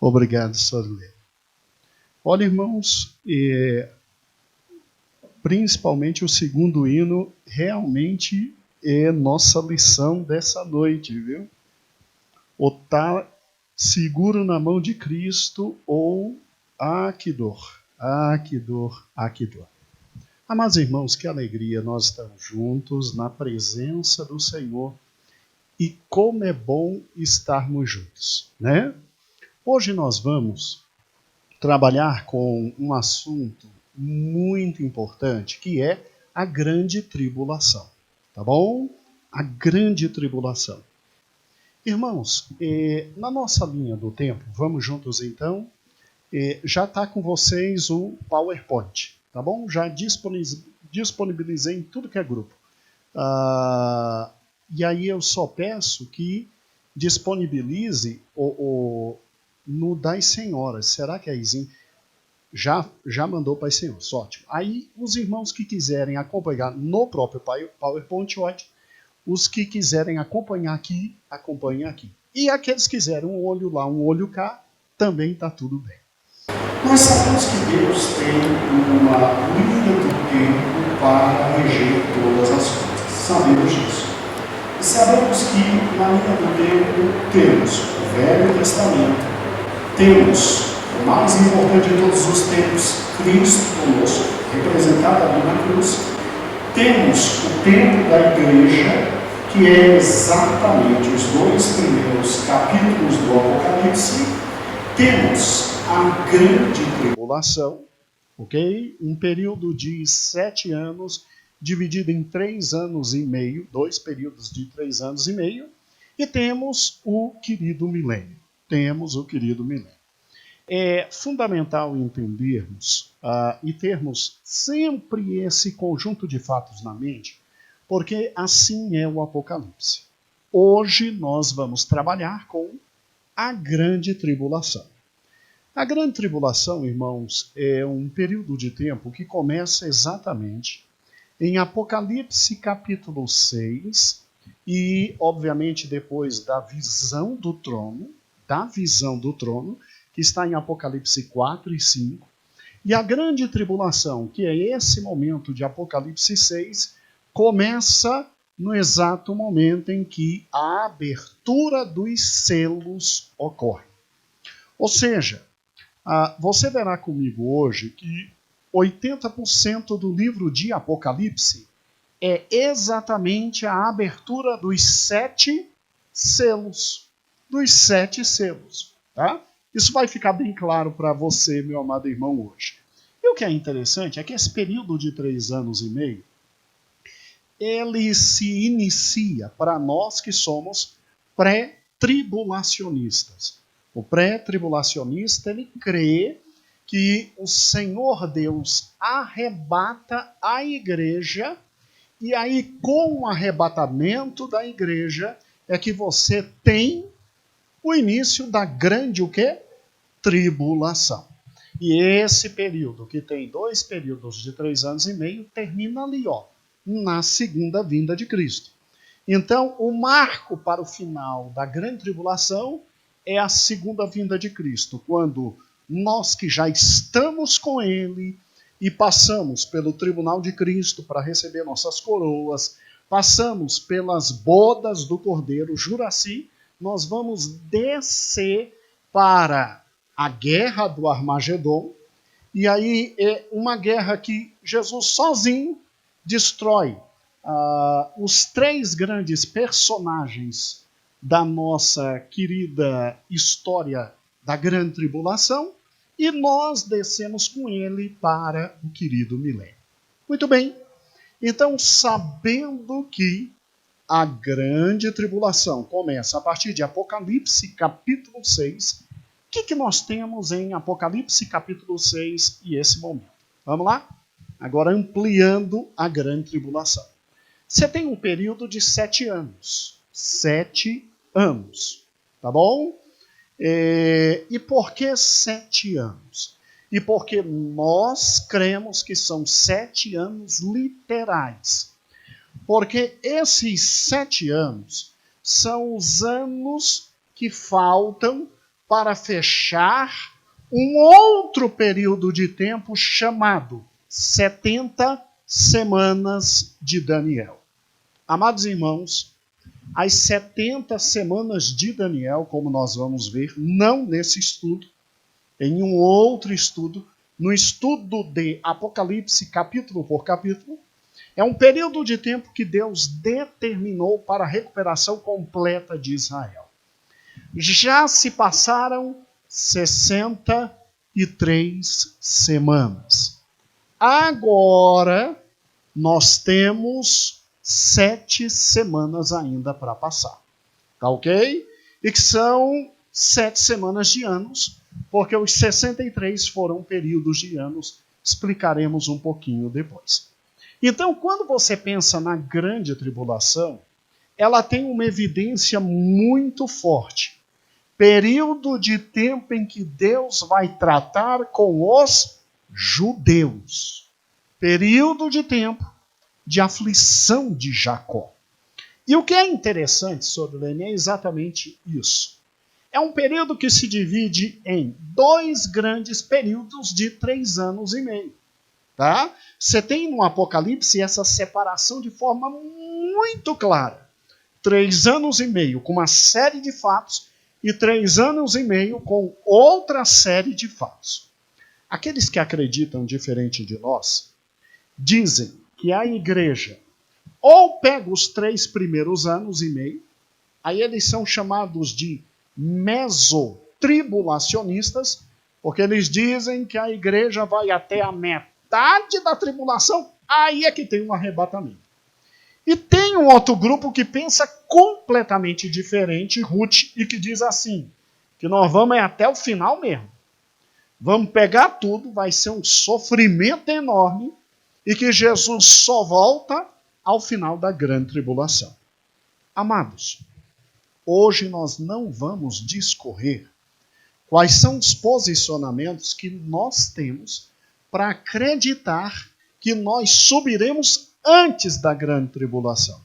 Obrigado, Sorley. Olha, irmãos, principalmente o segundo hino realmente é nossa lição dessa noite, viu? O tá seguro na mão de Cristo ou que dor, que dor, que dor. Amados irmãos, que alegria nós estamos juntos na presença do Senhor e como é bom estarmos juntos, né? Hoje nós vamos trabalhar com um assunto muito importante, que é a grande tribulação, tá bom? A grande tribulação. Irmãos, na nossa linha do tempo, vamos juntos então, já está com vocês o PowerPoint, tá bom? Já disponibilizei em tudo que é grupo. E aí eu só peço que disponibilize no das senhoras. Será que a Izinha já mandou para as senhoras? Ótimo. Aí os irmãos que quiserem acompanhar no próprio PowerPoint, ótimo. Os que quiserem acompanhar aqui, acompanhem aqui. E aqueles que quiserem um olho lá, um olho cá, também está tudo bem. Nós sabemos que Deus tem uma linha do tempo para reger todas as coisas. Sabemos disso. E sabemos que na linha do tempo temos o Velho Testamento, temos o mais importante de todos os tempos, Cristo conosco, representado ali na cruz. Temos o tempo da igreja, que é exatamente os 2 primeiros capítulos do Apocalipse. Temos a grande tribulação, ok? Um período de 7 anos, dividido em 3 anos e meio, 2 períodos de 3 anos e meio. E temos o querido milênio. É fundamental entendermos e termos sempre esse conjunto de fatos na mente, porque assim é o Apocalipse. Hoje nós vamos trabalhar com a grande tribulação. A grande tribulação, irmãos, é um período de tempo que começa exatamente em Apocalipse capítulo 6 e, obviamente, depois da visão do trono, que está em Apocalipse 4 e 5, e a grande tribulação, que é esse momento de Apocalipse 6, começa no exato momento em que a abertura dos selos ocorre. Ou seja, você verá comigo hoje que 80% do livro de Apocalipse é exatamente a abertura dos 7 selos. Tá? Isso vai ficar bem claro para você, meu amado irmão, hoje. E o que é interessante é que esse período de 3 anos e meio, ele se inicia para nós que somos pré-tribulacionistas. O pré-tribulacionista, ele crê que o Senhor Deus arrebata a igreja, e aí com o arrebatamento da igreja é que você tem o início da grande, tribulação. E esse período, que tem 2 períodos de 3 anos e meio, termina ali, na segunda vinda de Cristo. Então, o marco para o final da grande tribulação é a segunda vinda de Cristo, quando nós que já estamos com Ele e passamos pelo tribunal de Cristo para receber nossas coroas, passamos pelas bodas do Cordeiro, Juraci, nós vamos descer para a guerra do Armagedon, e aí é uma guerra que Jesus sozinho destrói os 3 grandes personagens da nossa querida história da grande tribulação, e nós descemos com ele para o querido milênio. Muito bem, então sabendo que a grande tribulação começa a partir de Apocalipse capítulo 6, o que nós temos em Apocalipse capítulo 6 e esse momento? Vamos lá? Agora ampliando a grande tribulação. Você tem um período de 7 anos. 7 anos. Tá bom? E por que 7 anos? E porque nós cremos que são 7 anos literais. Porque esses 7 anos são os anos que faltam para fechar um outro período de tempo chamado 70 semanas de Daniel. Amados irmãos, as 70 semanas de Daniel, como nós vamos ver, não nesse estudo, em um outro estudo, no estudo de Apocalipse, capítulo por capítulo, é um período de tempo que Deus determinou para a recuperação completa de Israel. Já se passaram 63 semanas. Agora, nós temos 7 semanas ainda para passar. Tá ok? E que são 7 semanas de anos, porque os 63 foram períodos de anos. Explicaremos um pouquinho depois. Então, quando você pensa na grande tribulação, ela tem uma evidência muito forte. Período de tempo em que Deus vai tratar com os judeus. Período de tempo de aflição de Jacó. E o que é interessante, Sorlene, é exatamente isso. É um período que se divide em 2 grandes períodos de 3 anos e meio. Tá? Você tem no Apocalipse essa separação de forma muito clara. 3 anos e meio com uma série de fatos e 3 anos e meio com outra série de fatos. Aqueles que acreditam diferente de nós dizem que a igreja ou pega os 3 primeiros anos e meio, aí eles são chamados de mesotribulacionistas, porque eles dizem que a igreja vai até a metade da tribulação, aí é que tem um arrebatamento. E tem um outro grupo que pensa completamente diferente, Ruth, e que diz assim, que nós vamos até o final mesmo. Vamos pegar tudo, vai ser um sofrimento enorme, e que Jesus só volta ao final da grande tribulação. Amados, hoje nós não vamos discorrer quais são os posicionamentos que nós temos para acreditar que nós subiremos antes da grande tribulação.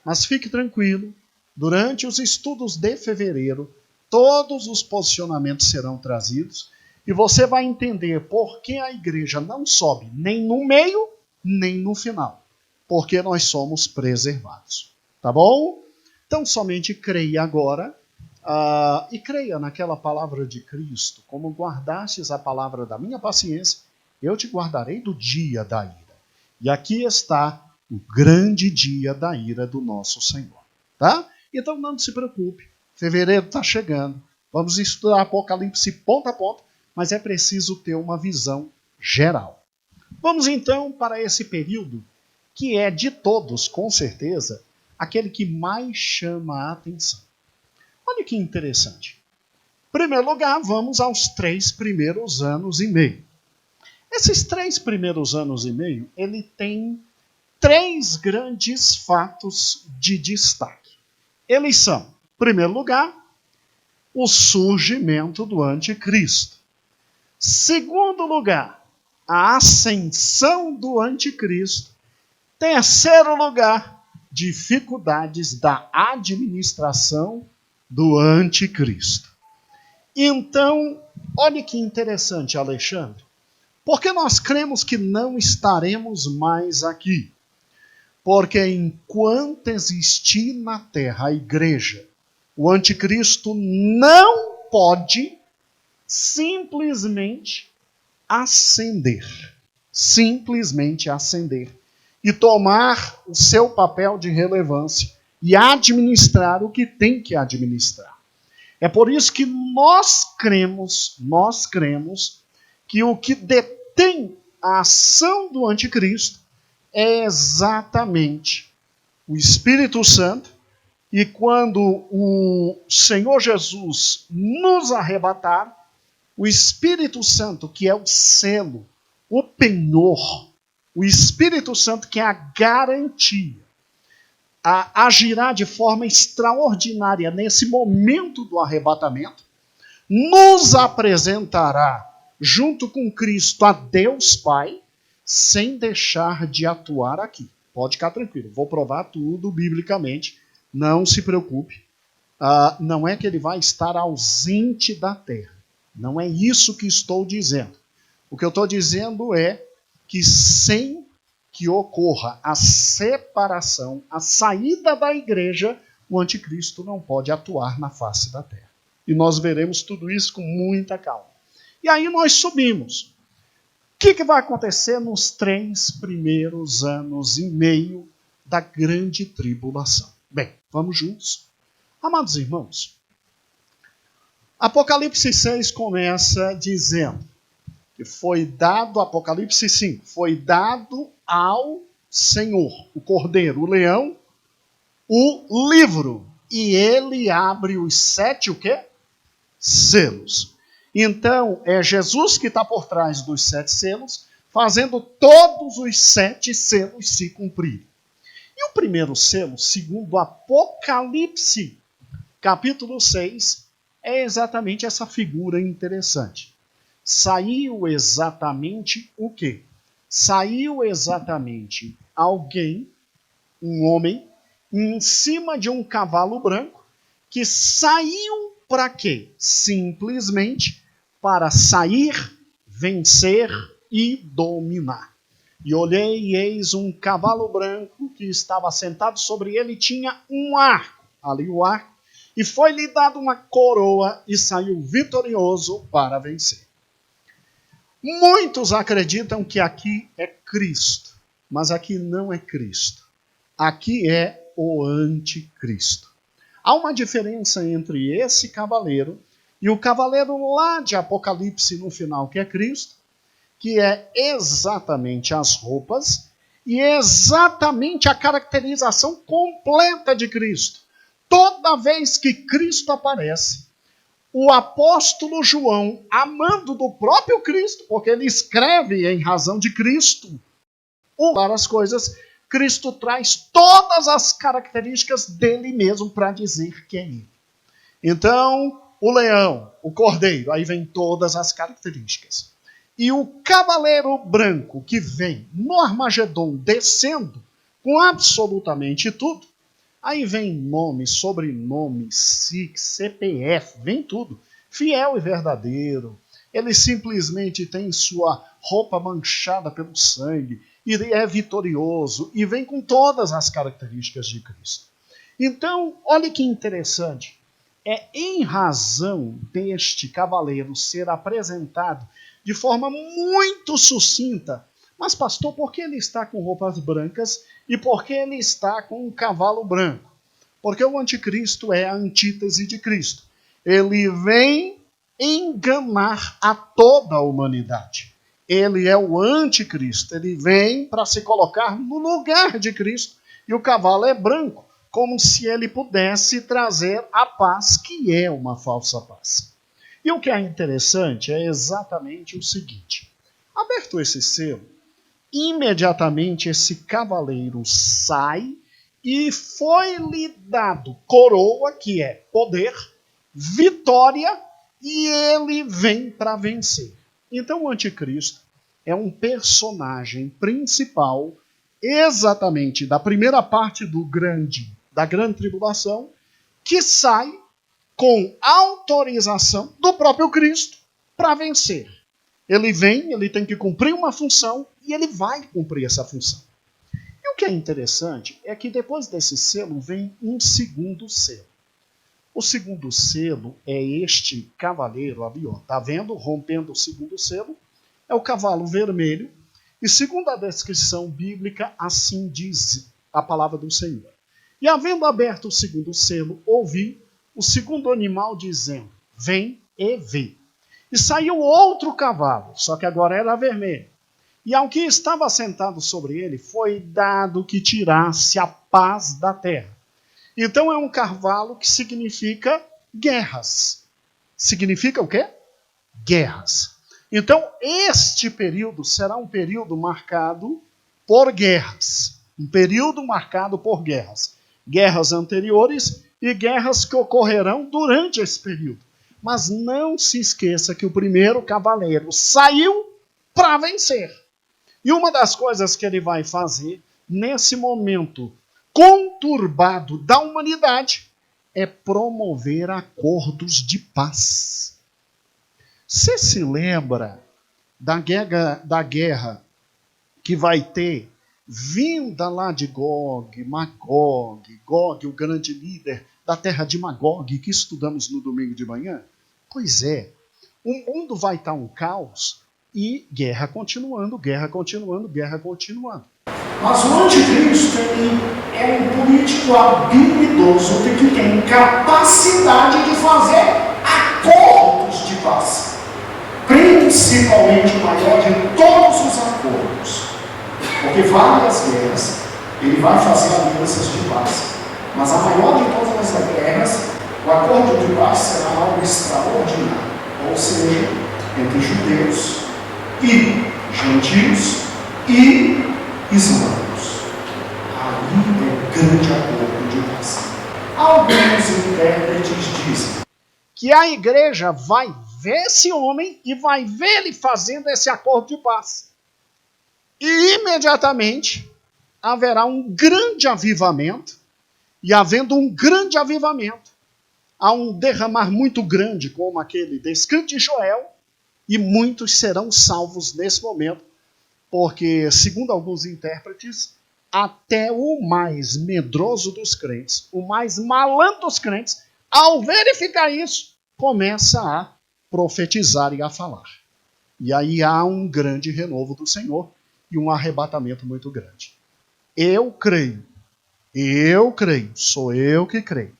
Mas fique tranquilo, durante os estudos de fevereiro, todos os posicionamentos serão trazidos e você vai entender por que a igreja não sobe nem no meio, nem no final. Porque nós somos preservados. Tá bom? Então somente creia agora e creia naquela palavra de Cristo. Como guardastes a palavra da minha paciência, eu te guardarei do dia da ira. E aqui está o grande dia da ira do nosso Senhor. Tá? Então não se preocupe. Fevereiro está chegando. Vamos estudar Apocalipse ponta a ponta, mas é preciso ter uma visão geral. Vamos então para esse período que é de todos, com certeza, aquele que mais chama a atenção. Olha que interessante. Em primeiro lugar, vamos aos 3 primeiros anos e meio. Esses 3 primeiros anos e meio, ele tem 3 grandes fatos de destaque. Eles são, em primeiro lugar, o surgimento do anticristo. Segundo lugar, a ascensão do anticristo. Terceiro lugar, dificuldades da administração do anticristo. Então, olha que interessante, Alexandre. Porque nós cremos que não estaremos mais aqui. Porque enquanto existir na terra a igreja, o anticristo não pode simplesmente ascender. Simplesmente ascender. E tomar o seu papel de relevância e administrar o que tem que administrar. É por isso que nós cremos que o que detém a ação do anticristo é exatamente o Espírito Santo, e quando o Senhor Jesus nos arrebatar, o Espírito Santo, que é o selo, o penhor, o Espírito Santo, que é a garantia, agirá de forma extraordinária nesse momento do arrebatamento, nos apresentará junto com Cristo a Deus Pai, sem deixar de atuar aqui. Pode ficar tranquilo, vou provar tudo biblicamente, não se preocupe. não é que ele vai estar ausente da terra. Não é isso que estou dizendo. O que eu estou dizendo é que sem que ocorra a separação, a saída da igreja, o anticristo não pode atuar na face da terra. E nós veremos tudo isso com muita calma. E aí nós subimos. O que vai acontecer nos 3 primeiros anos e meio da grande tribulação? Bem, vamos juntos. Amados irmãos, Apocalipse 6 começa dizendo que foi dado, Apocalipse 5, foi dado ao Senhor, o Cordeiro, o Leão, o livro. E ele abre os 7, o quê? Selos. Então, é Jesus que está por trás dos 7 selos, fazendo todos os 7 selos se cumprirem. E o primeiro selo, segundo Apocalipse, capítulo 6, é exatamente essa figura interessante. Saiu exatamente o quê? Saiu exatamente alguém, um homem, em cima de um cavalo branco, que saiu para quê? Simplesmente para sair, vencer e dominar. E olhei, e eis um cavalo branco que estava sentado sobre ele, tinha um arco, ali o arco, e foi-lhe dado uma coroa e saiu vitorioso para vencer. Muitos acreditam que aqui é Cristo, mas aqui não é Cristo. Aqui é o anticristo. Há uma diferença entre esse cavaleiro e o cavaleiro lá de Apocalipse no final, que é Cristo, que é exatamente as roupas e exatamente a caracterização completa de Cristo. Toda vez que Cristo aparece, o apóstolo João, amando do próprio Cristo, porque ele escreve em razão de Cristo, as coisas, Cristo traz todas as características dele mesmo para dizer que é ele. Então, o leão, o cordeiro, aí vem todas as características. E o cavaleiro branco que vem no Armagedon descendo com absolutamente tudo, aí vem nome, sobrenome, SIC, CPF, vem tudo. Fiel e verdadeiro. Ele simplesmente tem sua roupa manchada pelo sangue, e é vitorioso, e vem com todas as características de Cristo. Então, olha que interessante. É em razão deste cavaleiro ser apresentado de forma muito sucinta. Mas, pastor, por que ele está com roupas brancas e por que ele está com um cavalo branco? Porque o anticristo é a antítese de Cristo. Ele vem enganar a toda a humanidade. Ele é o anticristo. Ele vem para se colocar no lugar de Cristo. E o cavalo é branco, como se ele pudesse trazer a paz, que é uma falsa paz. E o que é interessante é exatamente o seguinte. Aberto esse selo, imediatamente esse cavaleiro sai e foi-lhe dado coroa, que é poder, vitória, e ele vem para vencer. Então o anticristo é um personagem principal exatamente da primeira parte da grande tribulação, que sai com autorização do próprio Cristo para vencer. Ele vem, ele tem que cumprir uma função e ele vai cumprir essa função. E o que é interessante é que depois desse selo vem um segundo selo. O segundo selo é este cavaleiro ali, ó, tá vendo? Rompendo o segundo selo, é o cavalo vermelho. E segundo a descrição bíblica, assim diz a palavra do Senhor. E havendo aberto o segundo selo, ouvi o segundo animal dizendo, vem e vê. E saiu outro cavalo, só que agora era vermelho. E ao que estava sentado sobre ele, foi dado que tirasse a paz da terra. Então é um cavalo que significa guerras. Significa o quê? Guerras. Então este período será um período marcado por guerras. Um período marcado por guerras. Guerras anteriores e guerras que ocorrerão durante esse período. Mas não se esqueça que o primeiro cavaleiro saiu para vencer. E uma das coisas que ele vai fazer nesse momento conturbado da humanidade é promover acordos de paz. Você se lembra da guerra que vai ter vinda lá de Gog, Magog, Gog, o grande líder da terra de Magog, que estudamos no domingo de manhã? Pois é, o mundo vai estar um caos e guerra continuando, guerra continuando, guerra continuando. Mas o anticristo, ele é um político habilidoso que tem capacidade de fazer acordos de paz. Principalmente o maior de todos os acordos. Porque várias guerras, ele vai fazer alianças de paz. Mas a maior de todas as guerras, o acordo de paz será algo extraordinário. Ou seja, entre judeus e gentios e islâmicos. Ali é grande acordo de paz. Alguns intérpretes dizem que a igreja vai ver esse homem e vai ver ele fazendo esse acordo de paz. E imediatamente haverá um grande avivamento, e havendo um grande avivamento, há um derramar muito grande, como aquele descrito em Joel, e muitos serão salvos nesse momento, porque, segundo alguns intérpretes, até o mais medroso dos crentes, o mais malandro dos crentes, ao verificar isso, começa a profetizar e a falar. E aí há um grande renovo do Senhor e um arrebatamento muito grande. Eu creio, sou eu que creio.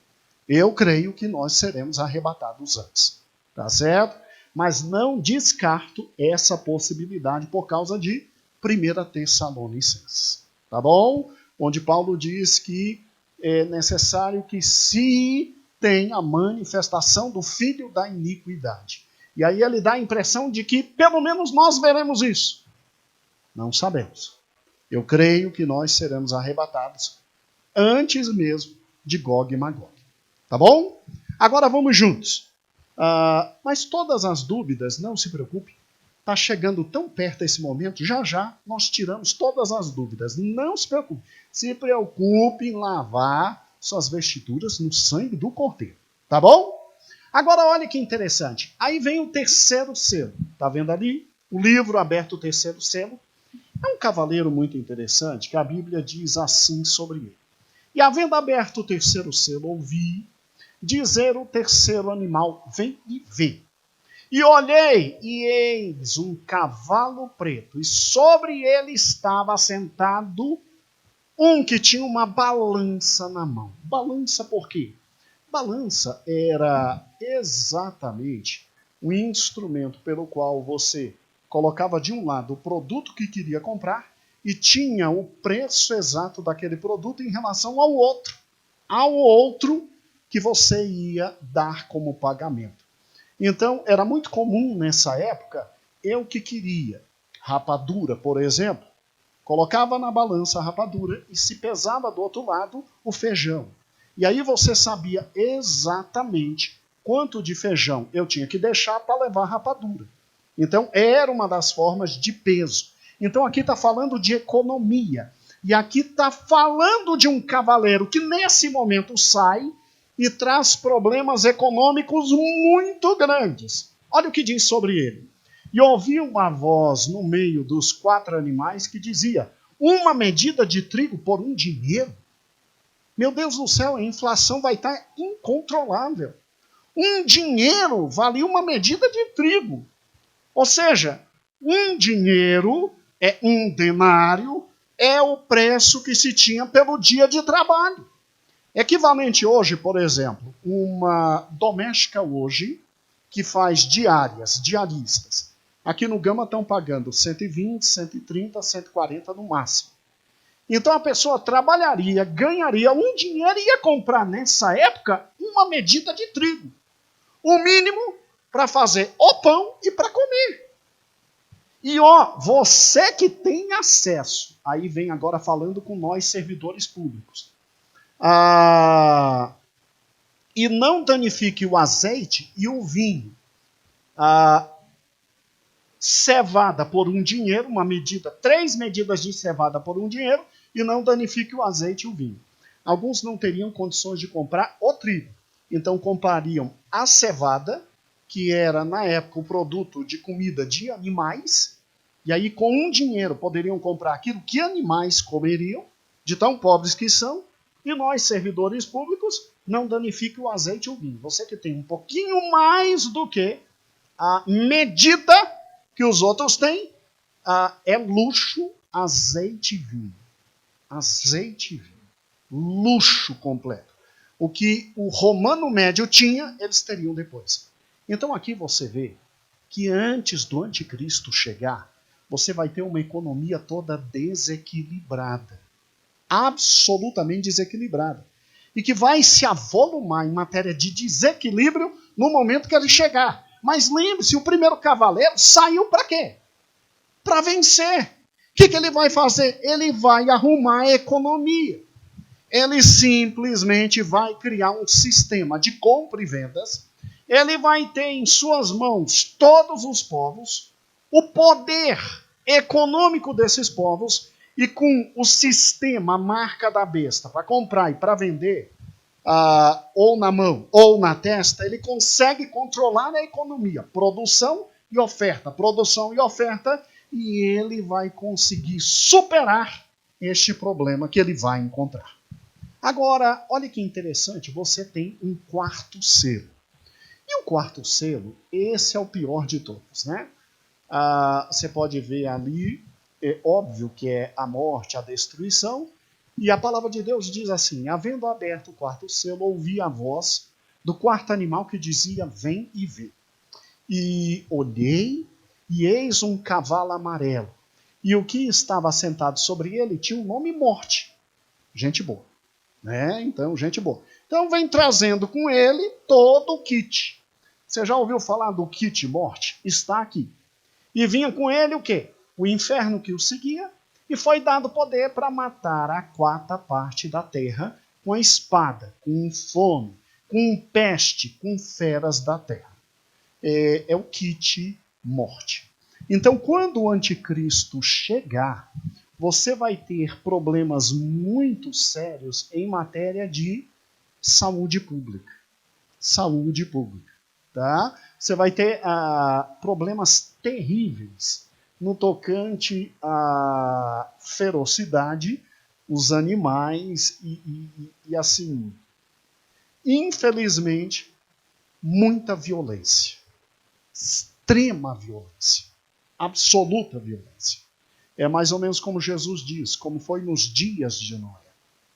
Eu creio que nós seremos arrebatados antes, tá certo? Mas não descarto essa possibilidade por causa de 1 Tessalonicenses, tá bom? Onde Paulo diz que é necessário que se tenha a manifestação do filho da iniquidade. E aí ele dá a impressão de que pelo menos nós veremos isso. Não sabemos. Eu creio que nós seremos arrebatados antes mesmo de Gog e Magog. Tá bom? Agora vamos juntos. Mas todas as dúvidas, não se preocupe. Está chegando tão perto esse momento, já já nós tiramos todas as dúvidas. Não se preocupe. Se preocupe em lavar suas vestiduras no sangue do Cordeiro. Tá bom? Agora olha que interessante. Aí vem o terceiro selo. Tá vendo ali? O livro aberto, o terceiro selo. É um cavaleiro muito interessante que a Bíblia diz assim sobre ele. E havendo aberto o terceiro selo, ouvi dizer o terceiro animal, vem e vê. E olhei, e eis um cavalo preto, e sobre ele estava assentado um que tinha uma balança na mão. Balança por quê? Balança era exatamente o instrumento pelo qual você colocava de um lado o produto que queria comprar e tinha o preço exato daquele produto em relação ao outro que você ia dar como pagamento. Então, era muito comum nessa época, eu que queria rapadura, por exemplo, colocava na balança a rapadura e se pesava do outro lado o feijão. E aí você sabia exatamente quanto de feijão eu tinha que deixar para levar a rapadura. Então, era uma das formas de peso. Então, aqui está falando de economia. E aqui está falando de um cavaleiro que nesse momento sai e traz problemas econômicos muito grandes. Olha o que diz sobre ele. E ouvi uma voz no meio dos 4 animais que dizia, uma medida de trigo por um dinheiro? Meu Deus do céu, a inflação vai estar incontrolável. Um dinheiro vale uma medida de trigo. Ou seja, um dinheiro é um denário, é o preço que se tinha pelo dia de trabalho. Equivalente hoje, por exemplo, uma doméstica hoje que faz diaristas. Aqui no Gama estão pagando 120, 130, 140 no máximo. Então a pessoa trabalharia, ganharia um dinheiro e ia comprar nessa época uma medida de trigo. O mínimo para fazer o pão e para comer. E você que tem acesso, aí vem agora falando com nós servidores públicos. E não danifique o azeite e o vinho. Cevada por um dinheiro, 3 medidas de cevada por um dinheiro, e não danifique o azeite e o vinho. Alguns não teriam condições de comprar o trigo. Então comprariam a cevada, que era na época o produto de comida de animais, e aí com um dinheiro poderiam comprar aquilo que animais comeriam, de tão pobres que são, e nós, servidores públicos, não danifique o azeite e o vinho. Você que tem um pouquinho mais do que a medida que os outros têm, é luxo, azeite e vinho. Azeite e vinho. Luxo completo. O que o romano médio tinha, eles teriam depois. Então aqui você vê que antes do anticristo chegar, você vai ter uma economia toda desequilibrada. Absolutamente desequilibrada. E que vai se avolumar em matéria de desequilíbrio no momento que ele chegar. Mas lembre-se, o primeiro cavaleiro saiu para quê? Para vencer. O que ele vai fazer? Ele vai arrumar a economia. Ele simplesmente vai criar um sistema de compra e vendas. Ele vai ter em suas mãos todos os povos, o poder econômico desses povos, e com o sistema, a marca da besta, para comprar e para vender, ou na mão ou na testa, ele consegue controlar a economia, produção e oferta, e ele vai conseguir superar este problema que ele vai encontrar. Agora, olha que interessante, você tem um quarto selo. E o quarto selo, esse é o pior de todos, né? Você pode ver ali, é óbvio que é a morte, a destruição, e a palavra de Deus diz assim: havendo aberto o quarto selo, ouvi a voz do quarto animal que dizia: vem e vê. E olhei, e eis um cavalo amarelo, e o que estava sentado sobre ele tinha o nome Morte. Gente boa, né? Então, gente boa. Então vem trazendo com ele todo o kit. Você já ouviu falar do kit Morte? Está aqui. E vinha com ele o quê? O inferno que o seguia, e foi dado poder para matar a quarta parte da terra com a espada, com fome, com peste, com feras da terra. É o kit Morte. Então, quando o anticristo chegar, você vai ter problemas muito sérios em matéria de saúde pública. Saúde pública. Tá? Você vai ter problemas terríveis no tocante à ferocidade, os animais e assim, infelizmente, muita violência. Extrema violência. Absoluta violência. É mais ou menos como Jesus diz, como foi nos dias de Noé.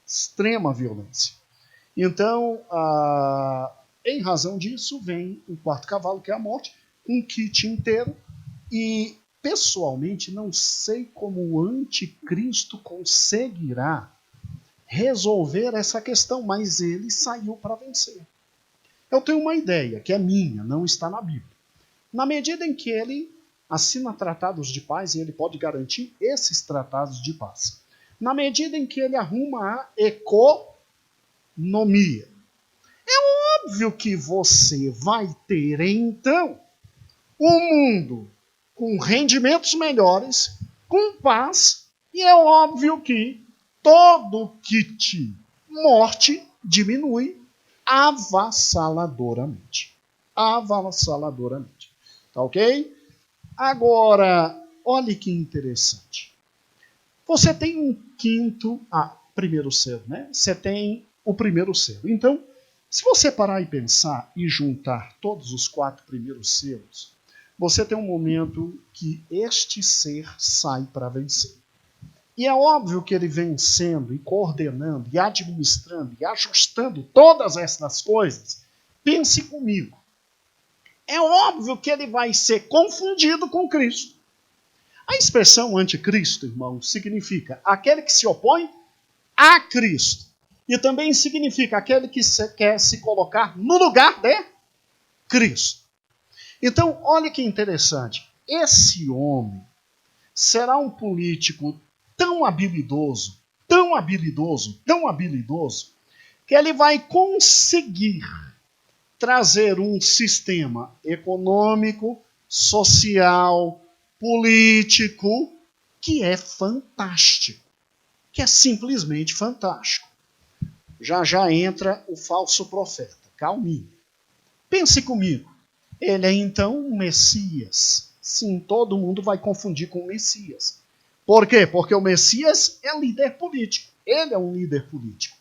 Extrema violência. Então, em razão disso, vem o quarto cavalo, que é a morte, um kit inteiro. E, pessoalmente, não sei como o anticristo conseguirá resolver essa questão, mas ele saiu para vencer. Eu tenho uma ideia, que é minha, não está na Bíblia. Na medida em que ele assina tratados de paz, e ele pode garantir esses tratados de paz, na medida em que ele arruma a economia, é óbvio que você vai ter, então, um mundo com rendimentos melhores, com paz, e é óbvio que todo kit morte diminui avassaladoramente. Avassaladoramente. Tá ok? Agora, olhe que interessante. Você tem um primeiro selo, né? Você tem o primeiro selo. Então, se você parar e pensar e juntar todos os 4 primeiros selos, você tem um momento que este ser sai para vencer. E é óbvio que ele vencendo e coordenando e administrando e ajustando todas essas coisas, pense comigo. É óbvio que ele vai ser confundido com Cristo. A expressão anticristo, irmão, significa aquele que se opõe a Cristo. E também significa aquele que quer se colocar no lugar de Cristo. Então, olha que interessante. Esse homem será um político tão habilidoso, que ele vai conseguir trazer um sistema econômico, social, político, que é fantástico, que é simplesmente fantástico. Já entra o falso profeta. calminho. Pense comigo. Ele é então o Messias. Sim, todo mundo vai confundir com o Messias. Por quê? Porque o Messias é líder político. Ele é um líder político.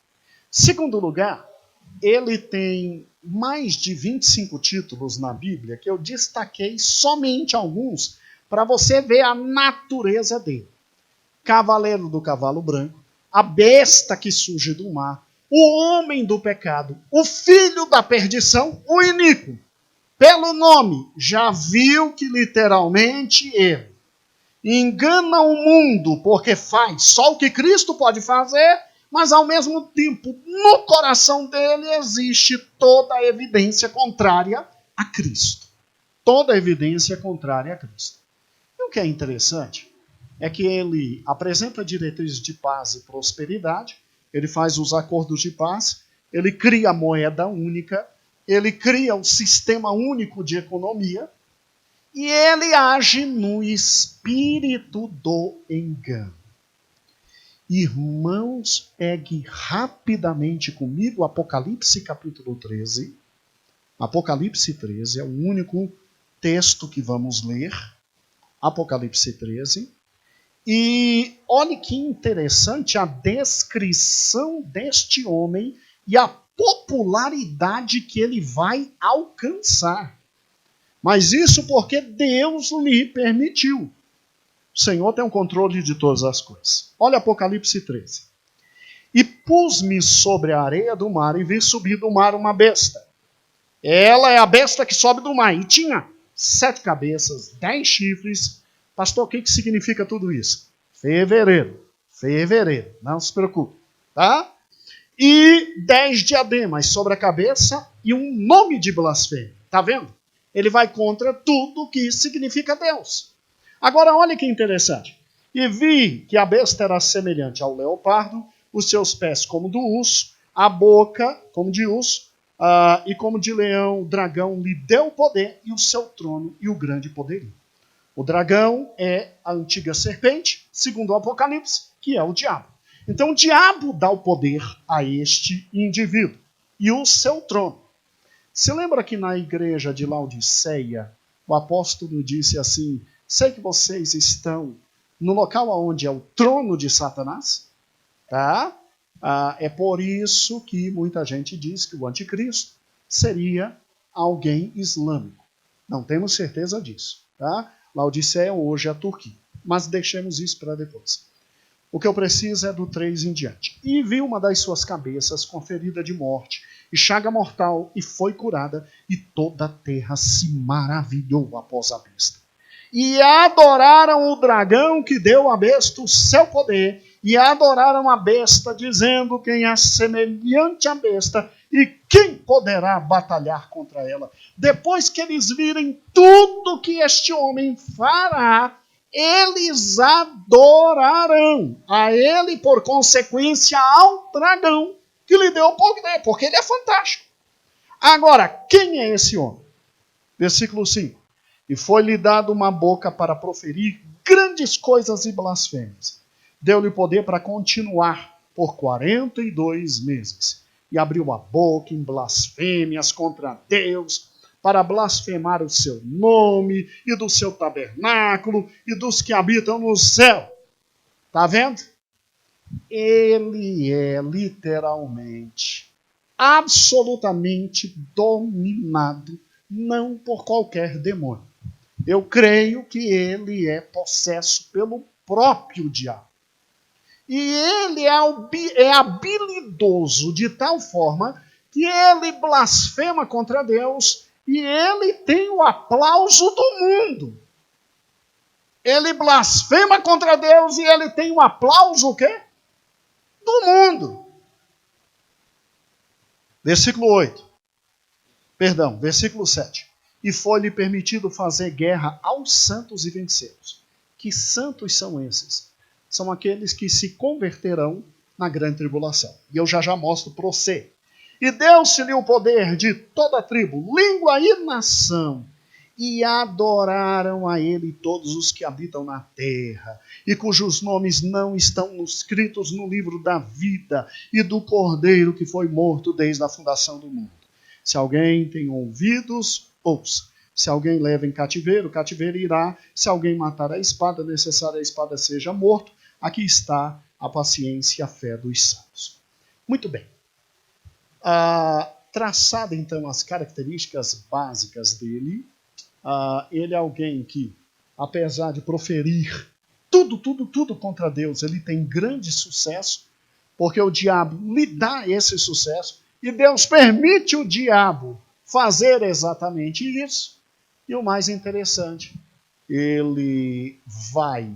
Segundo lugar, ele tem mais de 25 títulos na Bíblia, que eu destaquei somente alguns, para você ver a natureza dele. Cavaleiro do cavalo branco, a besta que surge do mar, o homem do pecado, o filho da perdição, o iníquo. Pelo nome, já viu que literalmente ele engana o mundo porque faz só o que Cristo pode fazer, mas ao mesmo tempo no coração dele existe toda a evidência contrária a Cristo. Toda a evidência contrária a Cristo. E o que é interessante é que ele apresenta diretrizes de paz e prosperidade, ele faz os acordos de paz, ele cria a moeda única, ele cria um sistema único de economia e ele age no espírito do engano. Irmãos, pegue rapidamente comigo Apocalipse capítulo 13. Apocalipse 13 é o único texto que vamos ler. Apocalipse 13. E olhe que interessante a descrição deste homem e a popularidade que ele vai alcançar. Mas isso porque Deus lhe permitiu. O Senhor tem o controle de todas as coisas. Olha Apocalipse 13. E pus-me sobre a areia do mar e vi subir do mar uma besta. Ela é a besta que sobe do mar. E tinha 7 cabeças, 10 chifres. Pastor, o que significa tudo isso? Fevereiro. Não se preocupe. Tá? E 10 diademas sobre a cabeça e um nome de blasfêmia. Tá vendo? Ele vai contra tudo que significa Deus. Agora, olha que interessante. E vi que a besta era semelhante ao leopardo, os seus pés como do urso, a boca como de urso, e como de leão, o dragão lhe deu poder, e o seu trono e o grande poderio. O dragão é a antiga serpente, segundo o Apocalipse, que é o diabo. Então, o diabo dá o poder a este indivíduo e o seu trono. Se lembra que na igreja de Laodiceia, o apóstolo disse assim: sei que vocês estão no local onde é o trono de Satanás, tá? É por isso que muita gente diz que o anticristo seria alguém islâmico. Não temos certeza disso, tá? Laodiceia hoje é a Turquia, mas deixemos isso para depois. O que eu preciso é do 3 em diante. E vi uma das suas cabeças com ferida de morte e chaga mortal, e foi curada, e toda a terra se maravilhou após a besta. E adoraram o dragão que deu à besta o seu poder, e adoraram a besta, dizendo: quem é semelhante à besta, e quem poderá batalhar contra ela? Depois que eles virem tudo que este homem fará, eles adorarão a ele, por consequência, ao dragão que lhe deu o poder, porque ele é fantástico. Agora, quem é esse homem? Versículo 5. E foi-lhe dado uma boca para proferir grandes coisas e blasfêmias. Deu-lhe poder para continuar por 42 meses. E abriu a boca em blasfêmias contra Deus, para blasfemar o seu nome, e do seu tabernáculo, e dos que habitam no céu. Está vendo? Ele é literalmente, absolutamente dominado, não por qualquer demônio. Eu creio que ele é possesso pelo próprio diabo. E ele é habilidoso de tal forma que ele blasfema contra Deus e ele tem o aplauso do mundo. Ele blasfema contra Deus e ele tem o aplauso o quê? Do mundo. Versículo 7. E foi-lhe permitido fazer guerra aos santos e vencê-los. Que santos são esses? São aqueles que se converterão na grande tribulação. E eu já mostro para você. E deu-se-lhe o poder de toda tribo, língua e nação, e adoraram a ele todos os que habitam na terra, e cujos nomes não estão escritos no livro da vida e do Cordeiro que foi morto desde a fundação do mundo. Se alguém tem ouvidos, ouça. Se alguém leva em cativeiro, o cativeiro irá. Se alguém matar a espada, necessário a espada seja morto. Aqui está a paciência e a fé dos santos. Muito bem. Traçada então as características básicas dele, ele é alguém que, apesar de proferir tudo contra Deus, ele tem grande sucesso, porque o diabo lhe dá esse sucesso, e Deus permite o diabo fazer exatamente isso. E o mais interessante, ele vai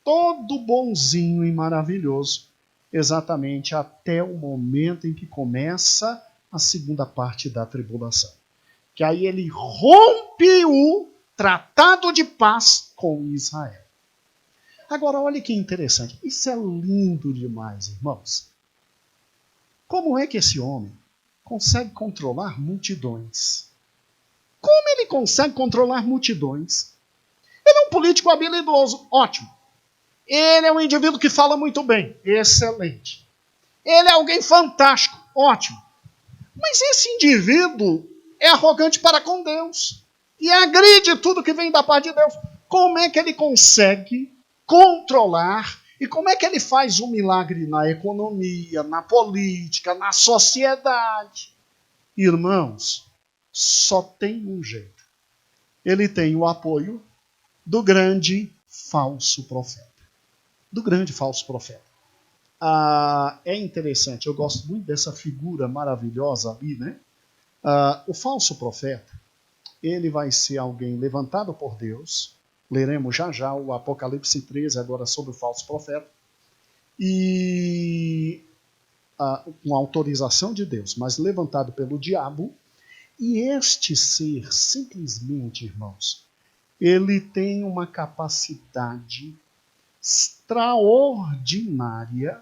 todo bonzinho e maravilhoso, exatamente até o momento em que começa a segunda parte da tribulação. Que aí ele rompe o tratado de paz com Israel. Agora, olha que interessante. Isso é lindo demais, irmãos. Como é que esse homem consegue controlar multidões? Como ele consegue controlar multidões? Ele é um político habilidoso, ótimo. Ele é um indivíduo que fala muito bem, excelente. Ele é alguém fantástico, ótimo. Mas esse indivíduo é arrogante para com Deus e agride tudo que vem da parte de Deus. Como é que ele consegue controlar e como é que ele faz um milagre na economia, na política, na sociedade? Irmãos, só tem um jeito. Ele tem o apoio do grande falso profeta. Do grande falso profeta. É interessante, eu gosto muito dessa figura maravilhosa ali, né? O falso profeta, ele vai ser alguém levantado por Deus. Leremos já o Apocalipse 13, agora sobre o falso profeta. E com autorização de Deus, mas levantado pelo diabo. E este ser, simplesmente, irmãos, ele tem uma capacidade extraordinária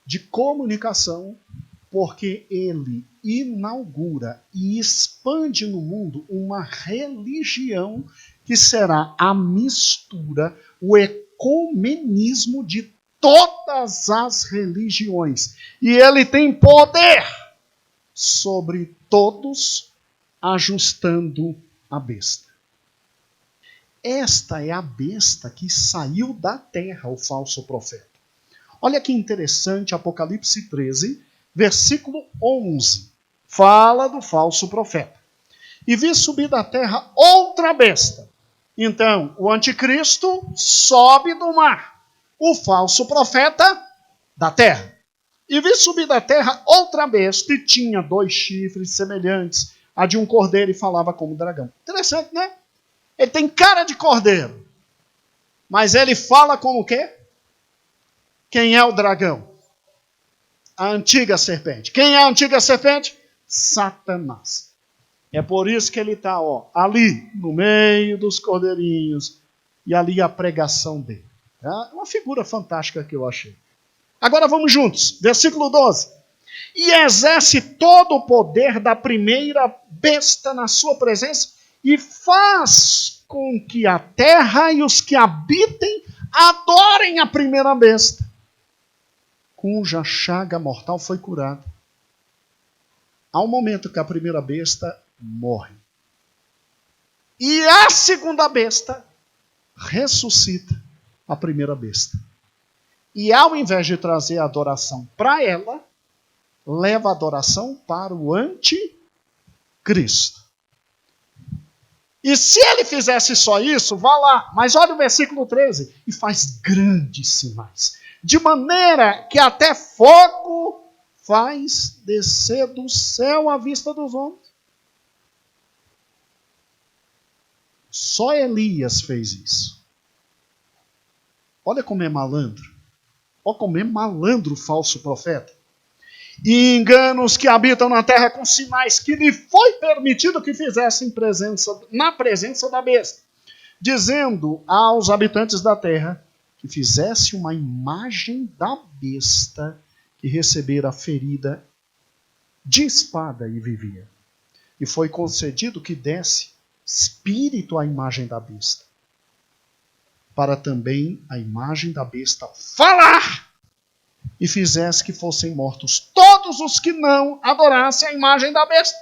de comunicação, porque ele inaugura e expande no mundo uma religião que será a mistura, o ecumenismo de todas as religiões. E ele tem poder sobre todos, ajustando a besta. Esta é a besta que saiu da terra, o falso profeta. Olha que interessante, Apocalipse 13, versículo 11. Fala do falso profeta. E vi subir da terra outra besta. Então, o anticristo sobe do mar. O falso profeta da terra. E vi subir da terra outra besta e tinha 2 chifres semelhantes a de um cordeiro e falava como dragão. Interessante, né? Ele tem cara de cordeiro. Mas ele fala como o quê? Quem é o dragão? A antiga serpente. Quem é a antiga serpente? Satanás. É por isso que ele está ali, no meio dos cordeirinhos. E ali a pregação dele. É uma figura fantástica que eu achei. Agora vamos juntos. Versículo 12. E exerce todo o poder da primeira besta na sua presença e faz com que a terra e os que habitem adorem a primeira besta, cuja chaga mortal foi curada. Há um momento que a primeira besta morre. E a segunda besta ressuscita a primeira besta. E ao invés de trazer a adoração para ela, leva a adoração para o anticristo. E se ele fizesse só isso, vá lá. Mas olha o versículo 13. E faz grandes sinais. De maneira que até fogo faz descer do céu à vista dos homens. Só Elias fez isso. Olha como é malandro. Olha como é malandro o falso profeta. E engana os que habitam na terra com sinais que lhe foi permitido que fizessem na presença da besta, dizendo aos habitantes da terra que fizesse uma imagem da besta que recebera a ferida de espada e vivia. E foi concedido que desse espírito à imagem da besta, para também a imagem da besta falar, e fizesse que fossem mortos todos os que não adorassem a imagem da besta.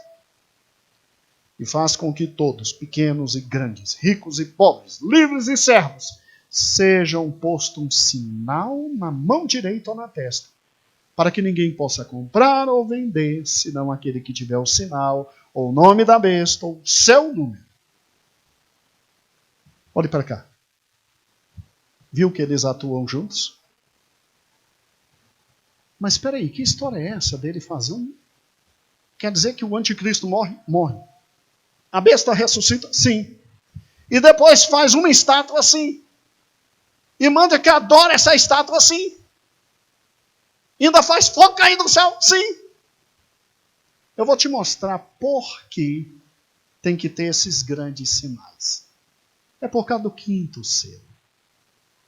e faz com que todos, pequenos e grandes, ricos e pobres, livres e servos, sejam posto um sinal na mão direita ou na testa, para que ninguém possa comprar ou vender, senão aquele que tiver o sinal, ou o nome da besta, ou o seu número. Olhe para cá. Viu que eles atuam juntos? Mas espera aí, que história é essa dele fazer um... Quer dizer que o anticristo morre? Morre. A besta ressuscita? Sim. E depois faz uma estátua assim. E manda que adore essa estátua assim. Ainda faz fogo cair do céu? Sim. Eu vou te mostrar por que tem que ter esses grandes sinais. É por causa do quinto selo.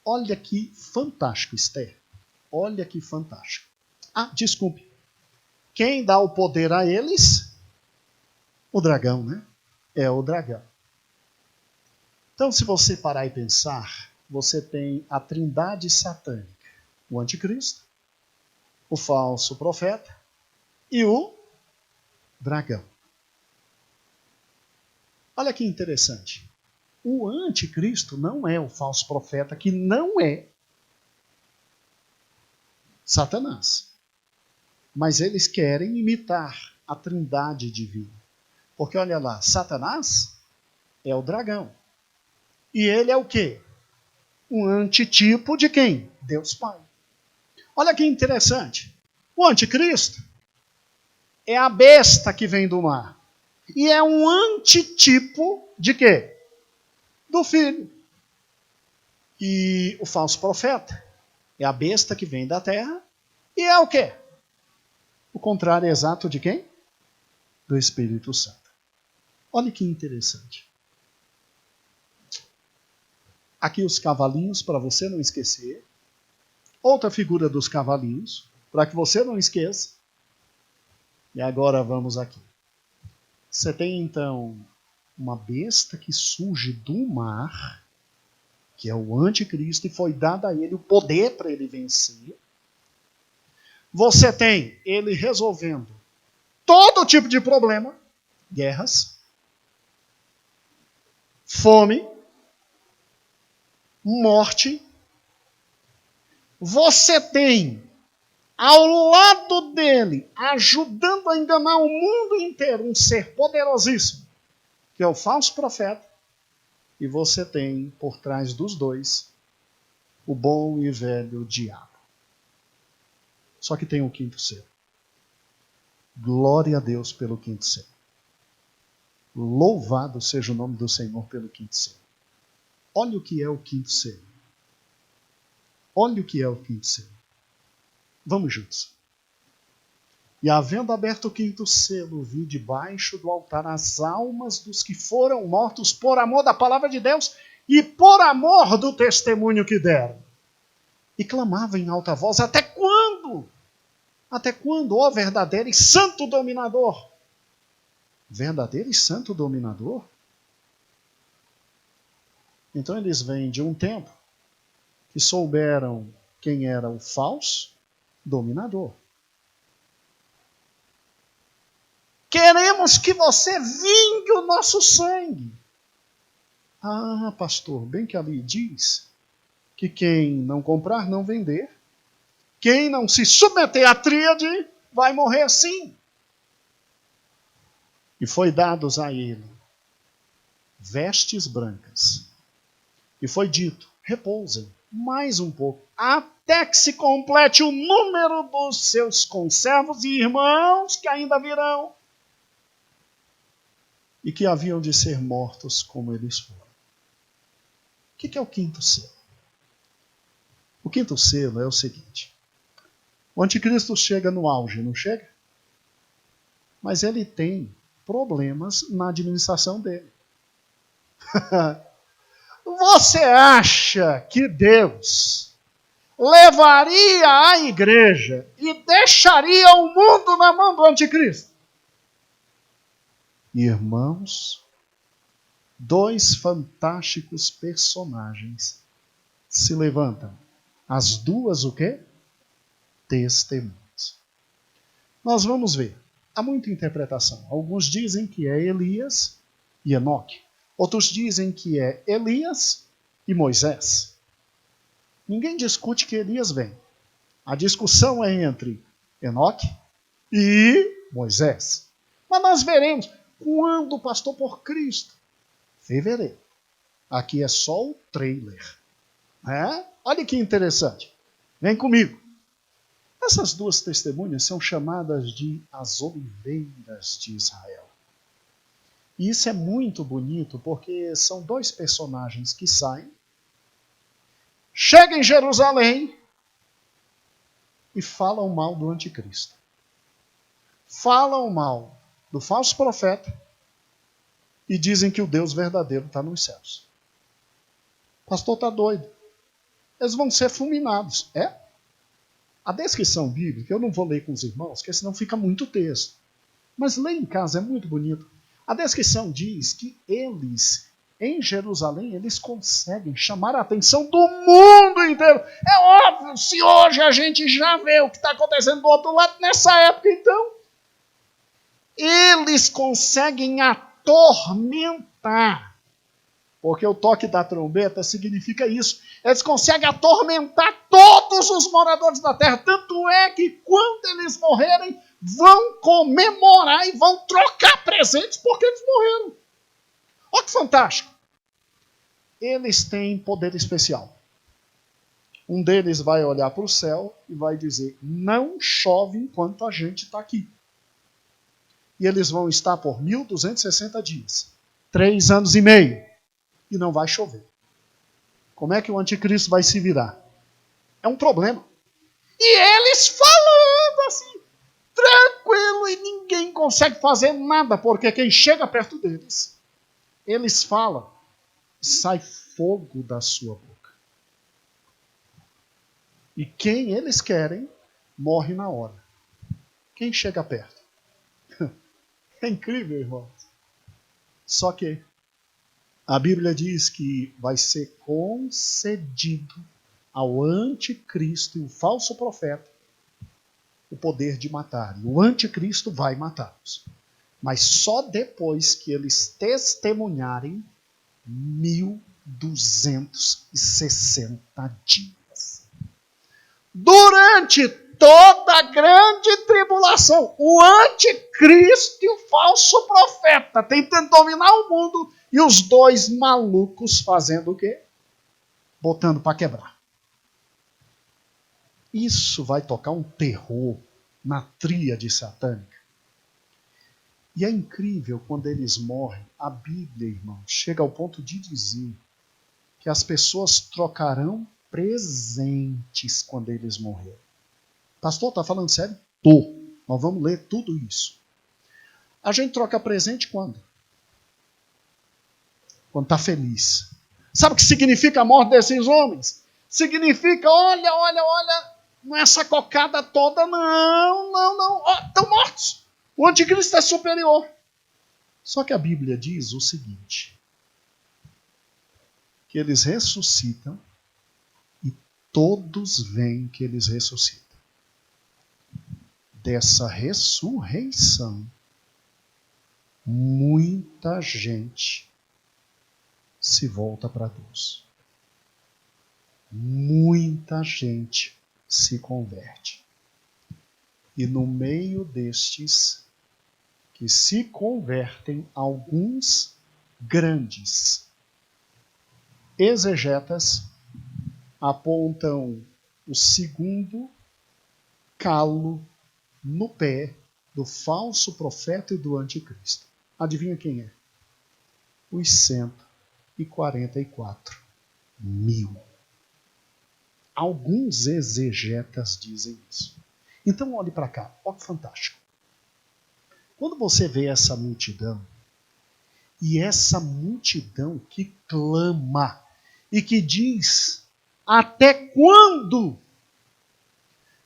Olha que fantástico, Esther. Olha que fantástico. Ah, desculpe. Quem dá o poder a eles? O dragão, né? É o dragão. Então, se você parar e pensar, você tem a trindade satânica. O anticristo, o falso profeta e o dragão. Olha que interessante. O anticristo não é o falso profeta, que não é Satanás. Mas eles querem imitar a trindade divina. Porque olha lá, Satanás é o dragão. E ele é o quê? Um antitipo de quem? Deus Pai. Olha que interessante. O anticristo é a besta que vem do mar. E é um antitipo de quê? Do Filho. E o falso profeta é a besta que vem da terra. E é o quê? O contrário exato de quem? Do Espírito Santo. Olha que interessante. Aqui os cavalinhos, para você não esquecer. Outra figura dos cavalinhos, para que você não esqueça. E agora vamos aqui. Você tem então uma besta que surge do mar, que é o anticristo, e foi dado a ele o poder para ele vencer. Você tem ele resolvendo todo tipo de problema, guerras, fome, morte. Você tem ao lado dele, ajudando a enganar o mundo inteiro, um ser poderosíssimo, que é o falso profeta. E você tem por trás dos dois o bom e velho diabo. Só que tem o quinto selo. Glória a Deus pelo quinto selo. Louvado seja o nome do Senhor pelo quinto selo. Olha o que é o quinto selo. Olha o que é o quinto selo. Vamos juntos. E havendo aberto o quinto selo, vi debaixo do altar as almas dos que foram mortos por amor da palavra de Deus e por amor do testemunho que deram. E clamavam em alta voz: até quando? Até quando, ó verdadeiro e santo dominador? Verdadeiro e santo dominador? Então eles vêm de um tempo que souberam quem era o falso dominador. Queremos que você vingue o nosso sangue. Ah, pastor, bem que ali diz que quem não comprar, não vender, quem não se submeter à tríade, vai morrer assim. E foi dados a ele vestes brancas. E foi dito: repousem mais um pouco, até que se complete o número dos seus conservos e irmãos que ainda virão, e que haviam de ser mortos como eles foram. O que é o quinto selo? O quinto selo é o seguinte: o anticristo chega no auge, não chega? Mas ele tem problemas na administração dele. Você acha que Deus levaria a igreja e deixaria o mundo na mão do anticristo? Irmãos, dois fantásticos personagens se levantam. As duas o quê? Testemunhas. Nós vamos ver. Há muita interpretação. Alguns dizem que é Elias, e Enoque. Outros dizem que é Elias e Moisés. Ninguém discute que Elias vem. A discussão é entre Enoque e Moisés. Mas nós veremos quando, pastor, por Cristo. Fevereiro. Aqui é só o trailer. Olha que interessante. Vem comigo. Essas duas testemunhas são chamadas de as oliveiras de Israel. E isso é muito bonito porque são dois personagens que saem, chegam em Jerusalém e falam mal do anticristo. Falam mal do falso profeta e dizem que o Deus verdadeiro está nos céus. O pastor está doido. Eles vão ser fulminados. A descrição bíblica, eu não vou ler com os irmãos, porque senão fica muito texto. Mas ler em casa é muito bonito. A descrição diz que eles, em Jerusalém, eles conseguem chamar a atenção do mundo inteiro. É óbvio, se hoje a gente já vê o que está acontecendo do outro lado, nessa época, então, eles conseguem atormentar. Porque o toque da trombeta significa isso. Eles conseguem atormentar todos os moradores da terra. Tanto é que quando eles morrerem, vão comemorar e vão trocar presentes porque eles morreram. Olha que fantástico. Eles têm poder especial. Um deles vai olhar para o céu e vai dizer, não chove enquanto a gente está aqui. E eles vão estar por 1260 dias. 3 anos e meio. E não vai chover. Como é que o anticristo vai se virar? É um problema. E eles falando assim, tranquilo, e ninguém consegue fazer nada, porque quem chega perto deles, eles falam, sai fogo da sua boca. E quem eles querem, morre na hora. Quem chega perto? É incrível, irmãos. Só que a Bíblia diz que vai ser concedido ao anticristo e o falso profeta o poder de matar. E o anticristo vai matá-los. Mas só depois que eles testemunharem 1260 dias. Durante toda a grande tribulação, o anticristo e o falso profeta tentando dominar o mundo e os dois malucos fazendo o quê? Botando para quebrar. Isso vai tocar um terror na tríade satânica. E é incrível quando eles morrem. A Bíblia, irmão, chega ao ponto de dizer que as pessoas trocarão presentes quando eles morrerem. Pastor, está falando sério? Tô. Nós vamos ler tudo isso. A gente troca presente quando? Quando está feliz. Sabe o que significa a morte desses homens? Significa, olha, não é essa cocada toda, não. Estão mortos. O anticristo é superior. Só que a Bíblia diz o seguinte, que eles ressuscitam e todos veem que eles ressuscitam. Dessa ressurreição, muita gente se volta para Deus. Muita gente se converte. E no meio destes que se convertem, alguns grandes exegetas apontam o segundo calo no pé do falso profeta e do anticristo. Adivinha quem é? Os 144 mil. Alguns exegetas dizem isso. Então olhe para cá, olha que fantástico. Quando você vê essa multidão, e essa multidão que clama, e que diz, até quando?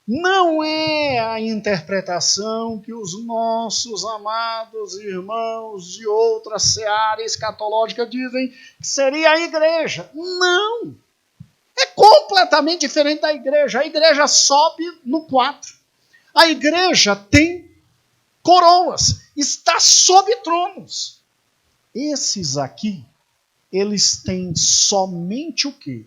Não é a interpretação que os nossos amados irmãos de outra seara escatológica dizem que seria a igreja. Não! É completamente diferente da igreja. A igreja sobe no 4. A igreja tem coroas, está sob tronos. Esses aqui, eles têm somente o quê?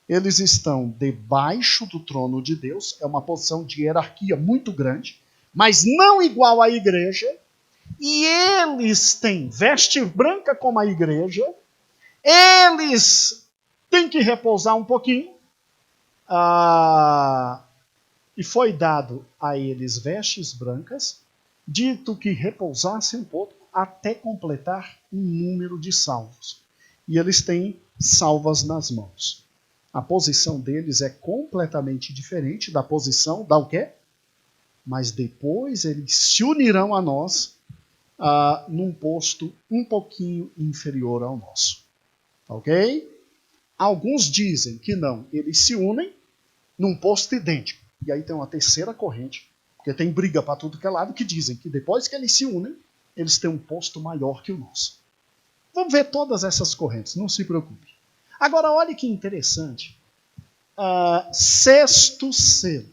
Eles estão debaixo do trono de Deus, é uma posição de hierarquia muito grande, mas não igual à igreja, e eles têm veste branca como a igreja, eles têm que repousar um pouquinho, e foi dado a eles vestes brancas, dito que repousassem um pouco até completar um número de salvos. E eles têm salvas nas mãos. A posição deles é completamente diferente da posição da o quê? Mas depois eles se unirão a nós num posto um pouquinho inferior ao nosso. Ok? Alguns dizem que não, eles se unem num posto idêntico. E aí tem uma terceira corrente, porque tem briga para tudo que é lado, que dizem que depois que eles se unem, eles têm um posto maior que o nosso. Vamos ver todas essas correntes, não se preocupe. Agora, olha que interessante. Sexto selo.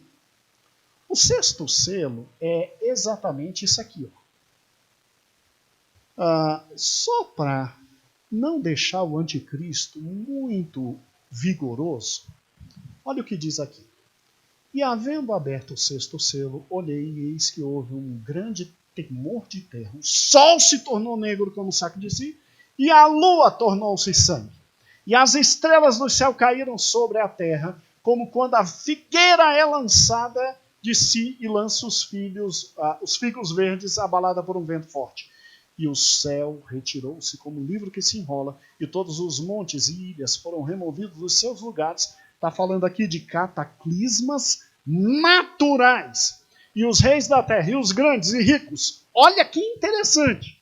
O sexto selo é exatamente isso aqui. Só para não deixar o anticristo muito vigoroso, olha o que diz aqui. E havendo aberto o sexto selo, olhei e eis que houve um grande temor de terra. O sol se tornou negro como saco de si, e a lua tornou-se sangue. E as estrelas do céu caíram sobre a terra, como quando a figueira é lançada de si e lança os figos verdes abalada por um vento forte. E o céu retirou-se como um livro que se enrola, e todos os montes e ilhas foram removidos dos seus lugares. Está falando aqui de cataclismas naturais. E os reis da terra, e os grandes e ricos, olha que interessante.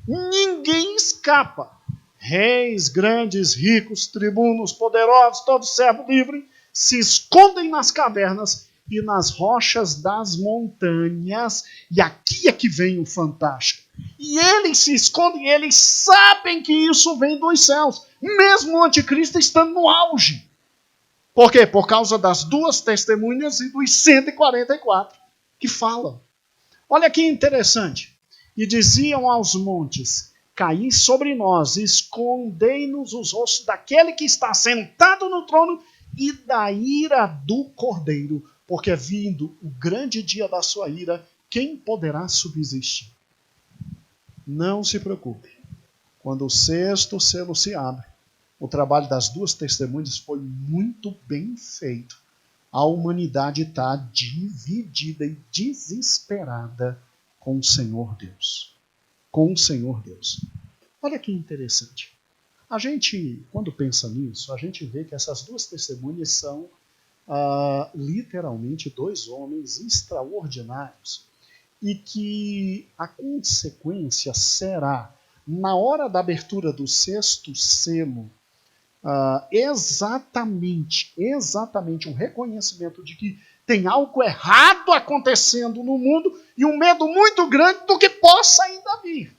Ninguém escapa. Reis, grandes, ricos, tribunos, poderosos, todo servo livre, se escondem nas cavernas e nas rochas das montanhas. E aqui é que vem o fantástico. E eles se escondem, eles sabem que isso vem dos céus, mesmo o anticristo estando no auge. Por quê? Por causa das duas testemunhas e dos 144 que falam. Olha que interessante. E diziam aos montes: caí sobre nós, escondei-nos os rostos daquele que está sentado no trono e da ira do Cordeiro, porque vindo o grande dia da sua ira, quem poderá subsistir? Não se preocupe. Quando o sexto selo se abre, o trabalho das duas testemunhas foi muito bem feito. A humanidade está dividida e desesperada com o Senhor Deus. Com o Senhor Deus. Olha que interessante. A gente, quando pensa nisso, a gente vê que essas duas testemunhas são literalmente dois homens extraordinários e que a consequência será, na hora da abertura do sexto selo, exatamente um reconhecimento de que tem algo errado acontecendo no mundo e um medo muito grande do que possa ainda vir.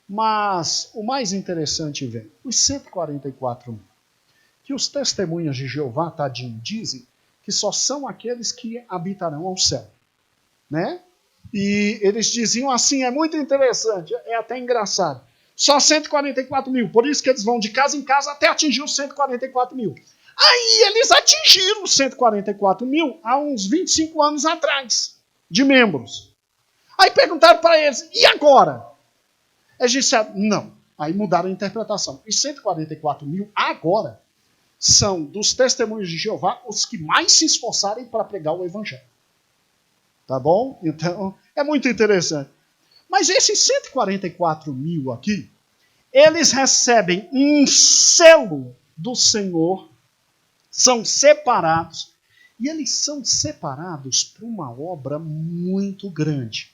Mas o mais interessante vem, os 144 mil, que os testemunhas de Jeová, tadinho, dizem que só são aqueles que habitarão ao céu, né? E eles diziam assim, é muito interessante, é até engraçado. Só 144 mil, por isso que eles vão de casa em casa até atingir os 144 mil. Aí eles atingiram os 144 mil há uns 25 anos atrás, de membros. Aí perguntaram para eles, e agora? Eles disseram, não. Aí mudaram a interpretação. Os 144 mil agora são dos testemunhos de Jeová os que mais se esforçarem para pregar o evangelho. Tá bom? Então, é muito interessante. Mas esses 144 mil aqui, eles recebem um selo do Senhor, são separados, e eles são separados para uma obra muito grande.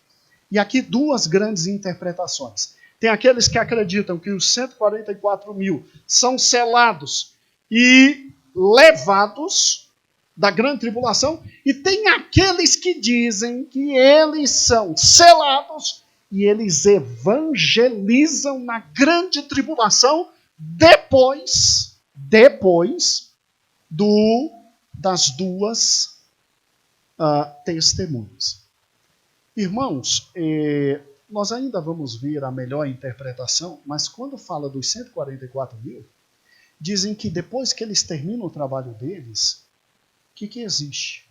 E aqui duas grandes interpretações. Tem aqueles que acreditam que os 144 mil são selados e levados da grande tribulação, e tem aqueles que dizem que eles são selados e eles evangelizam na grande tribulação depois das duas testemunhas. Irmãos, nós ainda vamos ver a melhor interpretação, mas quando fala dos 144 mil, dizem que depois que eles terminam o trabalho deles, o que existe?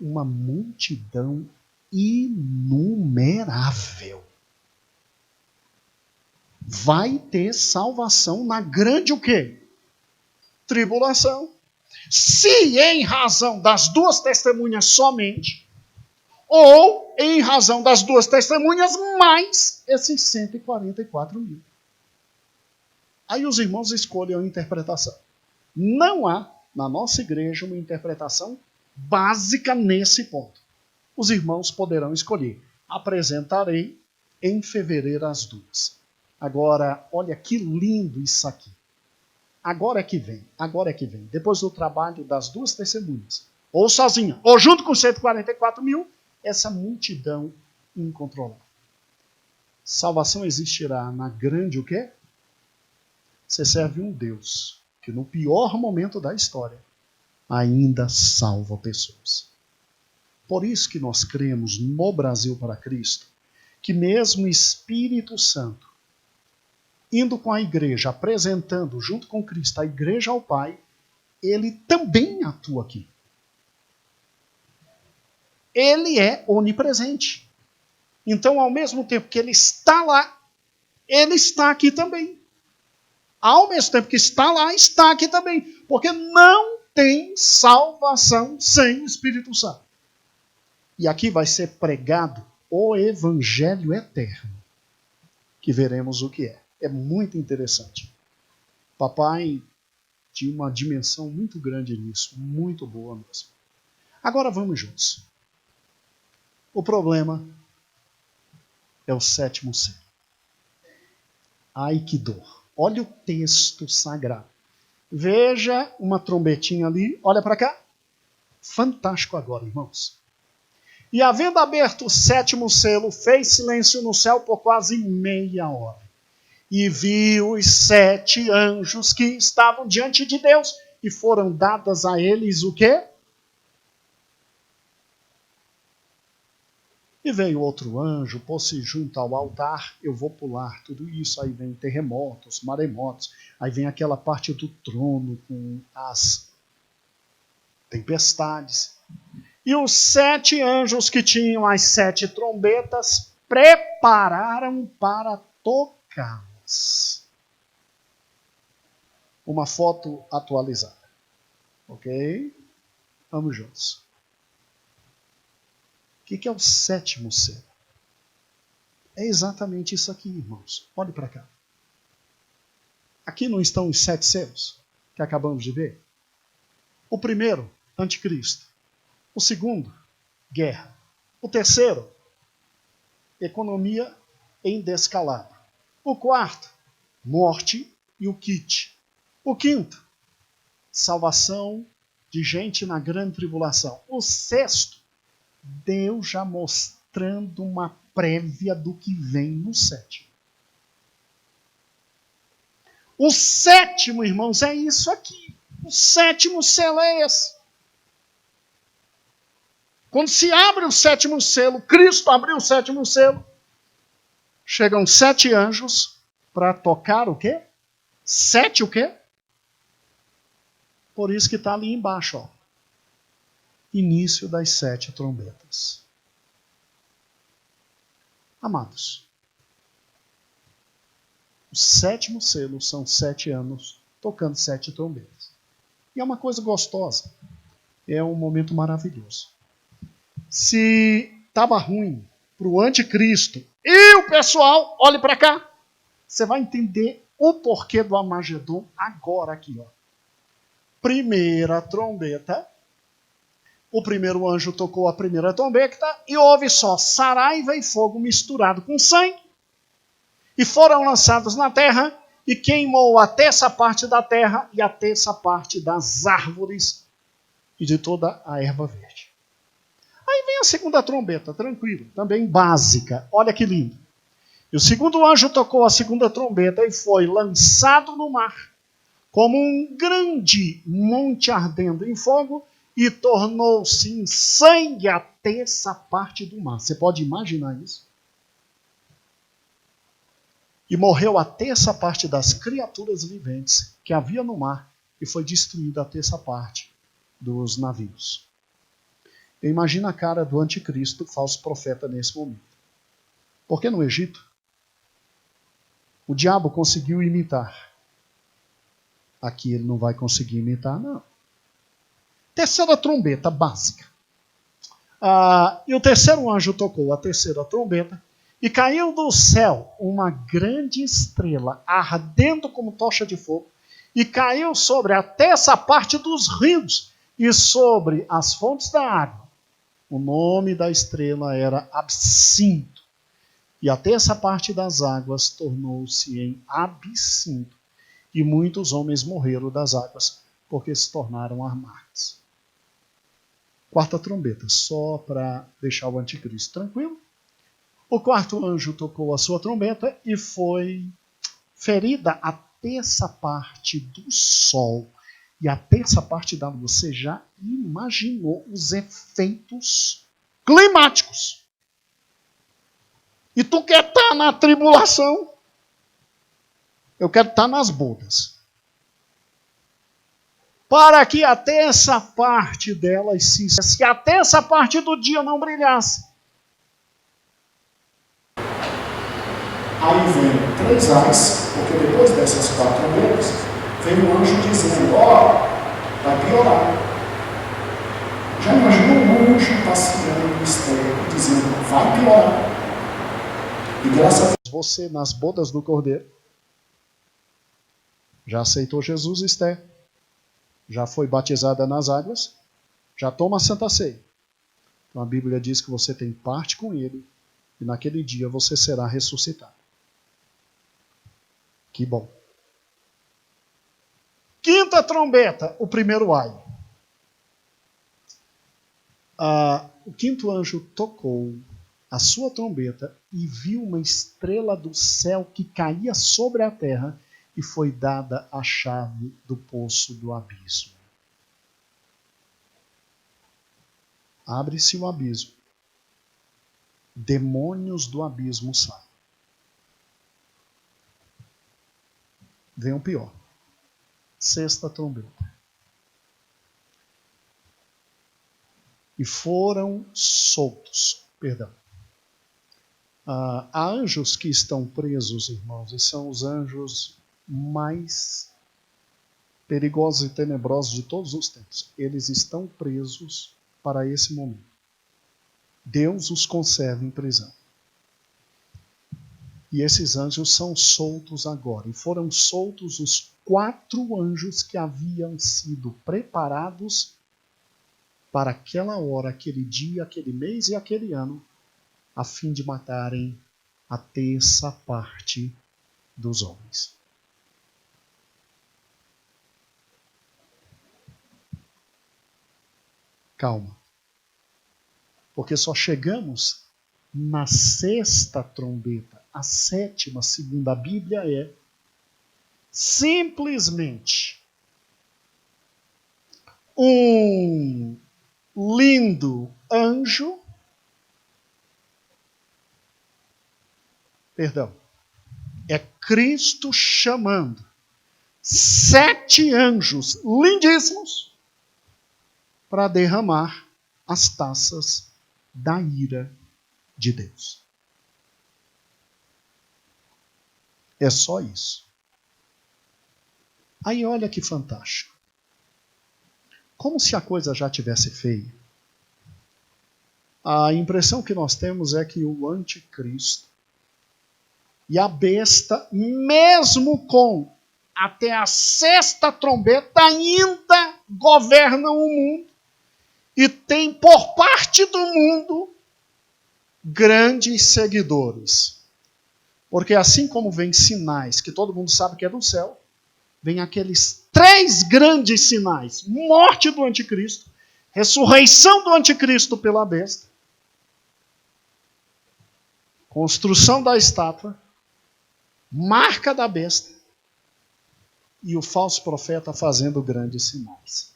Uma multidão inumerável. Vai ter salvação na grande o quê? Tribulação. Se em razão das duas testemunhas somente, ou em razão das duas testemunhas mais esses 144 mil. Aí os irmãos escolhem a interpretação. Não há, na nossa igreja, uma interpretação básica nesse ponto. Os irmãos poderão escolher. Apresentarei em fevereiro as duas. Agora, olha que lindo isso aqui. Agora é que vem. Depois do trabalho das duas testemunhas, ou sozinha, ou junto com 144 mil, essa multidão incontrolável. Salvação existirá na grande o quê? Você serve um Deus que no pior momento da história ainda salva pessoas. Por isso que nós cremos no Brasil para Cristo, que mesmo Espírito Santo, indo com a igreja, apresentando junto com Cristo a igreja ao Pai, ele também atua aqui. Ele é onipresente. Então, ao mesmo tempo que ele está lá, ele está aqui também. Ao mesmo tempo que está lá, está aqui também. Porque não tem salvação sem Espírito Santo. E aqui vai ser pregado o Evangelho eterno, que veremos o que é. É muito interessante. Papai tinha uma dimensão muito grande nisso, muito boa mesmo. Agora vamos juntos. O problema é o sétimo selo. Ai, que dor. Olha o texto sagrado. Veja uma trombetinha ali. Olha para cá. Fantástico agora, irmãos. E havendo aberto o sétimo selo, fez silêncio no céu por quase meia hora. E viu os 7 anjos que estavam diante de Deus. E foram dadas a eles o quê? E veio outro anjo, pôs-se junto ao altar. Eu vou pular tudo isso. Aí vem terremotos, maremotos. Aí vem aquela parte do trono com as tempestades. E os 7 anjos que tinham as 7 trombetas prepararam para tocá-las. Uma foto atualizada. Ok? Vamos juntos. O que é o sétimo selo? É exatamente isso aqui, irmãos. Olhe para cá. Aqui não estão os 7 selos que acabamos de ver? O primeiro, anticristo. O segundo, guerra. O terceiro, economia em descalabro. O quarto, morte e o kit. O quinto, salvação de gente na grande tribulação. O sexto, Deus já mostrando uma prévia do que vem no sétimo. O sétimo, irmãos, é isso aqui. O sétimo selo é esse. Quando se abre o sétimo selo, Cristo abriu o sétimo selo, chegam 7 anjos para tocar o quê? 7 o quê? Por isso que está ali embaixo, ó. Início das 7 trombetas. Amados, o sétimo selo são 7 anos tocando 7 trombetas. E é uma coisa gostosa. É um momento maravilhoso. Se estava ruim para o anticristo e o pessoal, olhe para cá, você vai entender o porquê do Armagedon agora aqui, ó. Primeira trombeta. O primeiro anjo tocou a primeira trombeta e houve só saraiva e fogo misturado com sangue. E foram lançados na terra e queimou a terça parte da terra e a terça parte das árvores e de toda a erva verde. Aí vem a segunda trombeta, tranquilo, também básica. Olha que lindo. E o segundo anjo tocou a segunda trombeta e foi lançado no mar, como um grande monte ardendo em fogo, e tornou-se em sangue a terça parte do mar. Você pode imaginar isso? E morreu a terça parte das criaturas viventes que havia no mar, e foi destruída a terça parte dos navios. Eu imagino a cara do anticristo, falso profeta, nesse momento. Porque no Egito, o diabo conseguiu imitar. Aqui ele não vai conseguir imitar, não. Terceira trombeta básica. E o terceiro anjo tocou a terceira trombeta, e caiu do céu uma grande estrela, ardendo como tocha de fogo, e caiu sobre a terça parte dos rios e sobre as fontes da água. O nome da estrela era Absinto, e a terça parte das águas tornou-se em absinto, e muitos homens morreram das águas, porque se tornaram amargas. Quarta trombeta, só para deixar o anticristo tranquilo. O quarto anjo tocou a sua trombeta e foi ferida a terça parte do sol e a terça parte da lua. Você já imaginou os efeitos climáticos? E tu quer estar na tribulação? Eu quero estar nas bodas. Para que a terça parte delas se a terça parte do dia não brilhasse. Aí vem 3 ais, porque depois dessas 4 trombetas, vem um anjo dizendo, vai piorar. Já imaginou um anjo passeando no mistério e dizendo, vai piorar? E graças a Deus, você nas bodas do Cordeiro já aceitou Jesus, Esther, já foi batizada nas águas, já toma a Santa Ceia. Então a Bíblia diz que você tem parte com ele e naquele dia você será ressuscitado. Que bom. Quinta trombeta, o primeiro ai. O quinto anjo tocou a sua trombeta e viu uma estrela do céu que caía sobre a terra e foi dada a chave do poço do abismo. Abre-se o abismo. Demônios do abismo saem. Vem o pior. Sexta trombeta. E foram soltos. Perdão. Há anjos que estão presos, irmãos, e são os anjos mais perigosos e tenebrosos de todos os tempos. Eles estão presos para esse momento. Deus os conserva em prisão. E esses anjos são soltos agora. E foram soltos os 4 anjos que haviam sido preparados para aquela hora, aquele dia, aquele mês e aquele ano, a fim de matarem a terça parte dos homens. Calma. Porque só chegamos na sexta trombeta. A sétima, segundo a Bíblia, é simplesmente um lindo anjo. Perdão. É Cristo chamando 7 anjos lindíssimos para derramar as taças da ira de Deus. É só isso. Aí olha que fantástico. Como se a coisa já tivesse feia. A impressão que nós temos é que o anticristo e a besta, mesmo com até a sexta trombeta, ainda governam o mundo e tem por parte do mundo grandes seguidores. Porque assim como vem sinais que todo mundo sabe que é do céu, vem aqueles 3 grandes sinais: morte do anticristo, ressurreição do anticristo pela besta, construção da estátua, marca da besta e o falso profeta fazendo grandes sinais.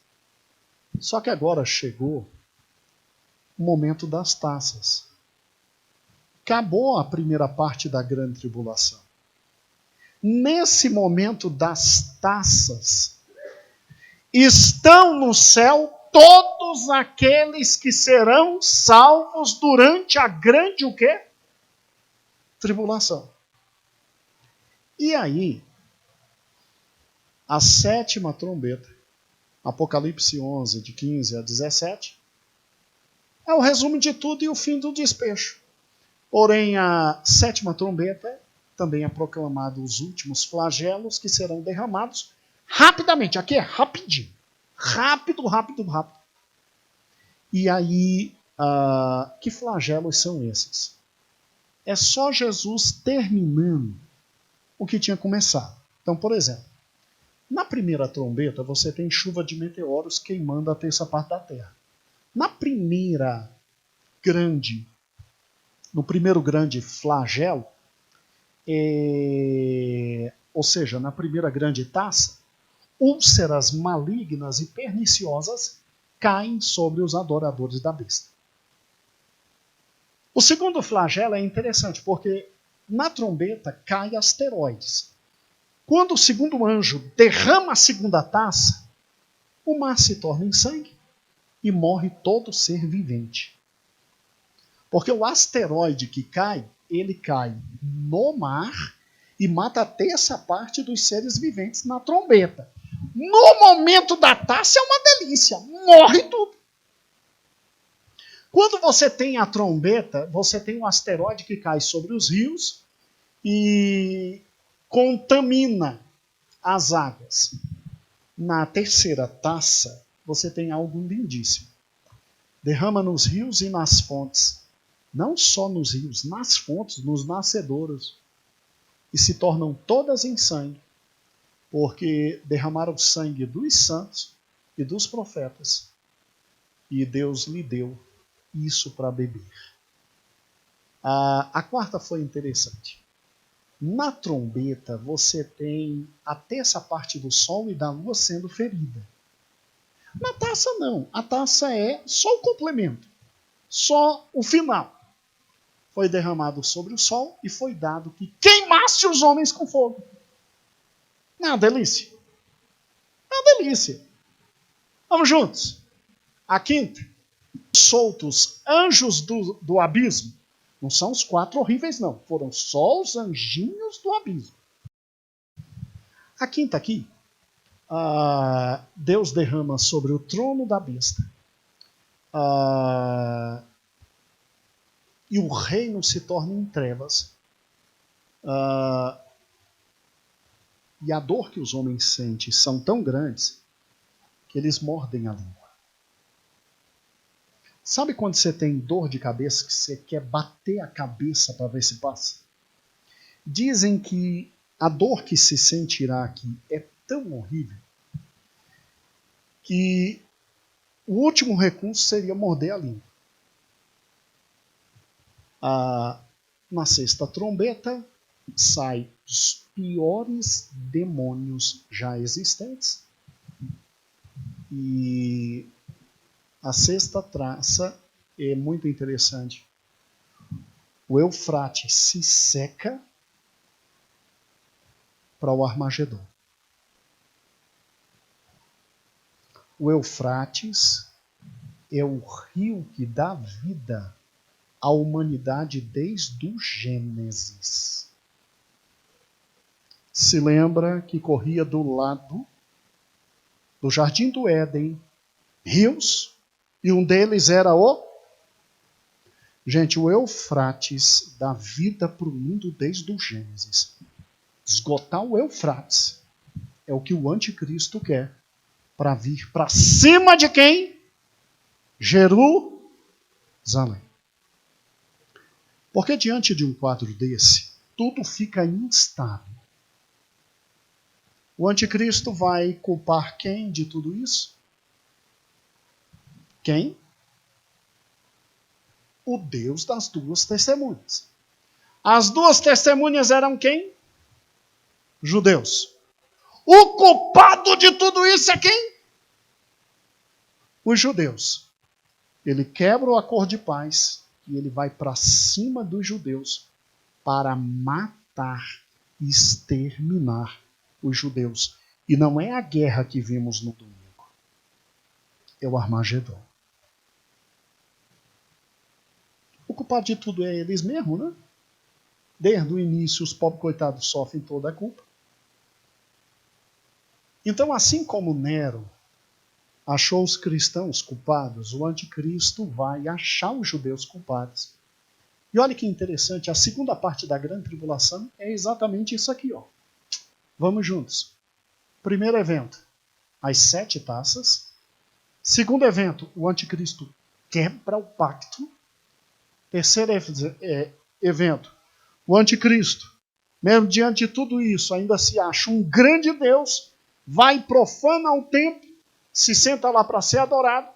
Só que agora chegou o momento das taças. Acabou a primeira parte da grande tribulação. nesse momento das taças, estão no céu todos aqueles que serão salvos durante a grande o quê? Tribulação. E aí, a 7ª trombeta, Apocalipse 11, de 15 a 17, é o resumo de tudo e o fim do despecho. Porém, a 7ª trombeta também é proclamado os últimos flagelos que serão derramados rapidamente. Aqui é rapidinho. Rápido. E aí, que flagelos são esses? É só Jesus terminando o que tinha começado. Então, por exemplo, na primeira trombeta você tem chuva de meteoros queimando a terça parte da terra. No primeiro grande flagelo, ou seja, na primeira grande taça, úlceras malignas e perniciosas caem sobre os adoradores da besta. O segundo flagelo é interessante, porque na trombeta caem asteroides. Quando o segundo anjo derrama a segunda taça, o mar se torna em sangue e morre todo ser vivente. Porque o asteroide que cai, ele cai no mar e mata a terça parte dos seres viventes na trombeta. No momento da taça é uma delícia, morre tudo. Quando você tem a trombeta, você tem um asteroide que cai sobre os rios e contamina as águas. Na terceira taça, você tem algo lindíssimo. Derrama nos rios e nas fontes. Não só nos rios, nas fontes, nos nascedouros. E se tornam todas em sangue, porque derramaram o sangue dos santos e dos profetas. E Deus lhe deu isso para beber. A quarta foi interessante. Na trombeta você tem a terça parte do sol e da lua sendo ferida. Na taça não. A taça é só o complemento. Só o final. Foi derramado sobre o sol e foi dado que queimasse os homens com fogo. Não é uma delícia? É uma delícia. Vamos juntos. A quinta. Soltos anjos do abismo. Não são os 4 horríveis, não. Foram só os anjinhos do abismo. A quinta aqui. Deus derrama sobre o trono da besta. E o reino se torna em trevas. E a dor que os homens sentem são tão grandes que eles mordem a língua. Sabe quando você tem dor de cabeça que você quer bater a cabeça para ver se passa? Dizem que a dor que se sentirá aqui é tão horrível que o último recurso seria morder a língua. Na sexta trombeta sai os piores demônios já existentes. E a sexta traça é muito interessante. O Eufrates se seca para o Armagedon. O Eufrates é o rio que dá vida à humanidade desde o Gênesis. Se lembra que corria do lado do Jardim do Éden rios, e um deles era o... Gente, o Eufrates dá vida para o mundo desde o Gênesis. Esgotar o Eufrates é o que o anticristo quer para vir para cima de quem? Jerusalém. Porque diante de um quadro desse, tudo fica instável. O anticristo vai culpar quem de tudo isso? Quem? O Deus das 2 testemunhas. As 2 testemunhas eram quem? Judeus. O culpado de tudo isso é quem? Os judeus. Ele quebra o acordo de paz e ele vai para cima dos judeus para matar exterminar os judeus. E não é a guerra que vimos no domingo. É o Armagedon. O culpado de tudo é eles mesmos, né? Desde o início, os pobres coitados sofrem toda a culpa. Então, assim como Nero achou os cristãos culpados, o anticristo vai achar os judeus culpados. E olha que interessante, a segunda parte da grande tribulação é exatamente isso aqui, ó. Vamos juntos. Primeiro evento, as 7 taças. Segundo evento, o anticristo quebra o pacto. Terceiro evento, o anticristo, mesmo diante de tudo isso, ainda se acha um grande Deus, vai e profana o templo, se senta lá para ser adorado,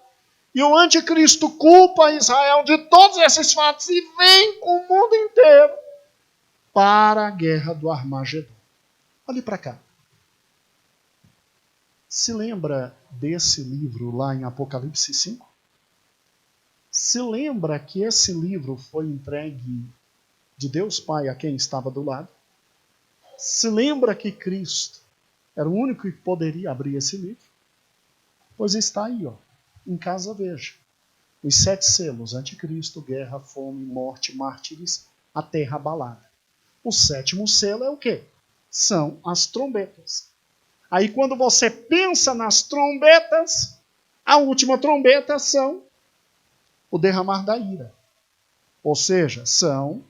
e o anticristo culpa Israel de todos esses fatos e vem com o mundo inteiro para a guerra do Armagedon. Olhe para cá. Se lembra desse livro lá em Apocalipse 5? Se lembra que esse livro foi entregue de Deus Pai a quem estava do lado? Se lembra que Cristo era o único que poderia abrir esse livro? Pois está aí, ó, em casa veja. Os 7 selos, anticristo, guerra, fome, morte, mártires, a terra abalada. O 7º selo é o quê? São as trombetas. Aí quando você pensa nas trombetas, a última trombeta são o derramar da ira. Ou seja, são...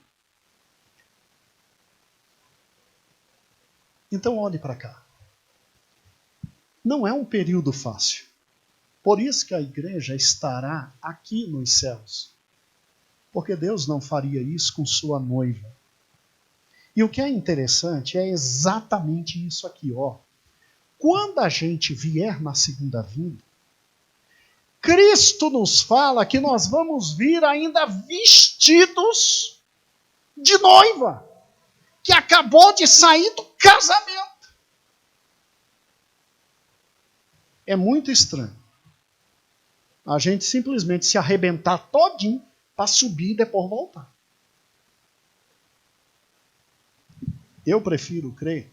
Então olhe para cá. Não é um período fácil. Por isso que a igreja estará aqui nos céus. Porque Deus não faria isso com sua noiva. E o que é interessante é exatamente isso aqui, ó. Quando a gente vier na segunda vinda, Cristo nos fala que nós vamos vir ainda vestidos de noiva, que acabou de sair do casamento. É muito estranho a gente simplesmente se arrebentar todinho para subir e depois voltar. Eu prefiro crer,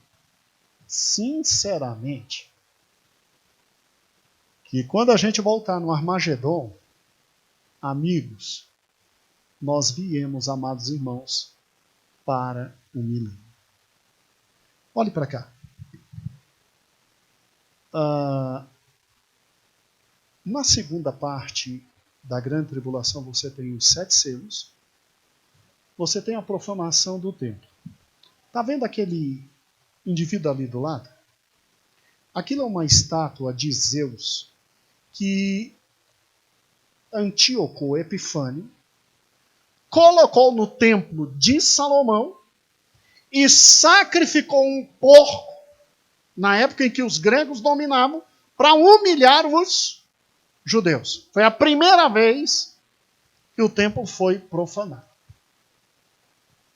sinceramente, que quando a gente voltar no Armagedon, amigos, nós viemos, amados irmãos, para o milênio. Olhe para cá. Na segunda parte da grande tribulação, você tem os 7 selos. Você tem a profanação do templo. Está vendo aquele indivíduo ali do lado? Aquilo é uma estátua de Zeus que Antíoco Epifânio colocou no templo de Salomão e sacrificou um porco, na época em que os gregos dominavam, para humilhar os judeus. Foi a primeira vez que o templo foi profanado.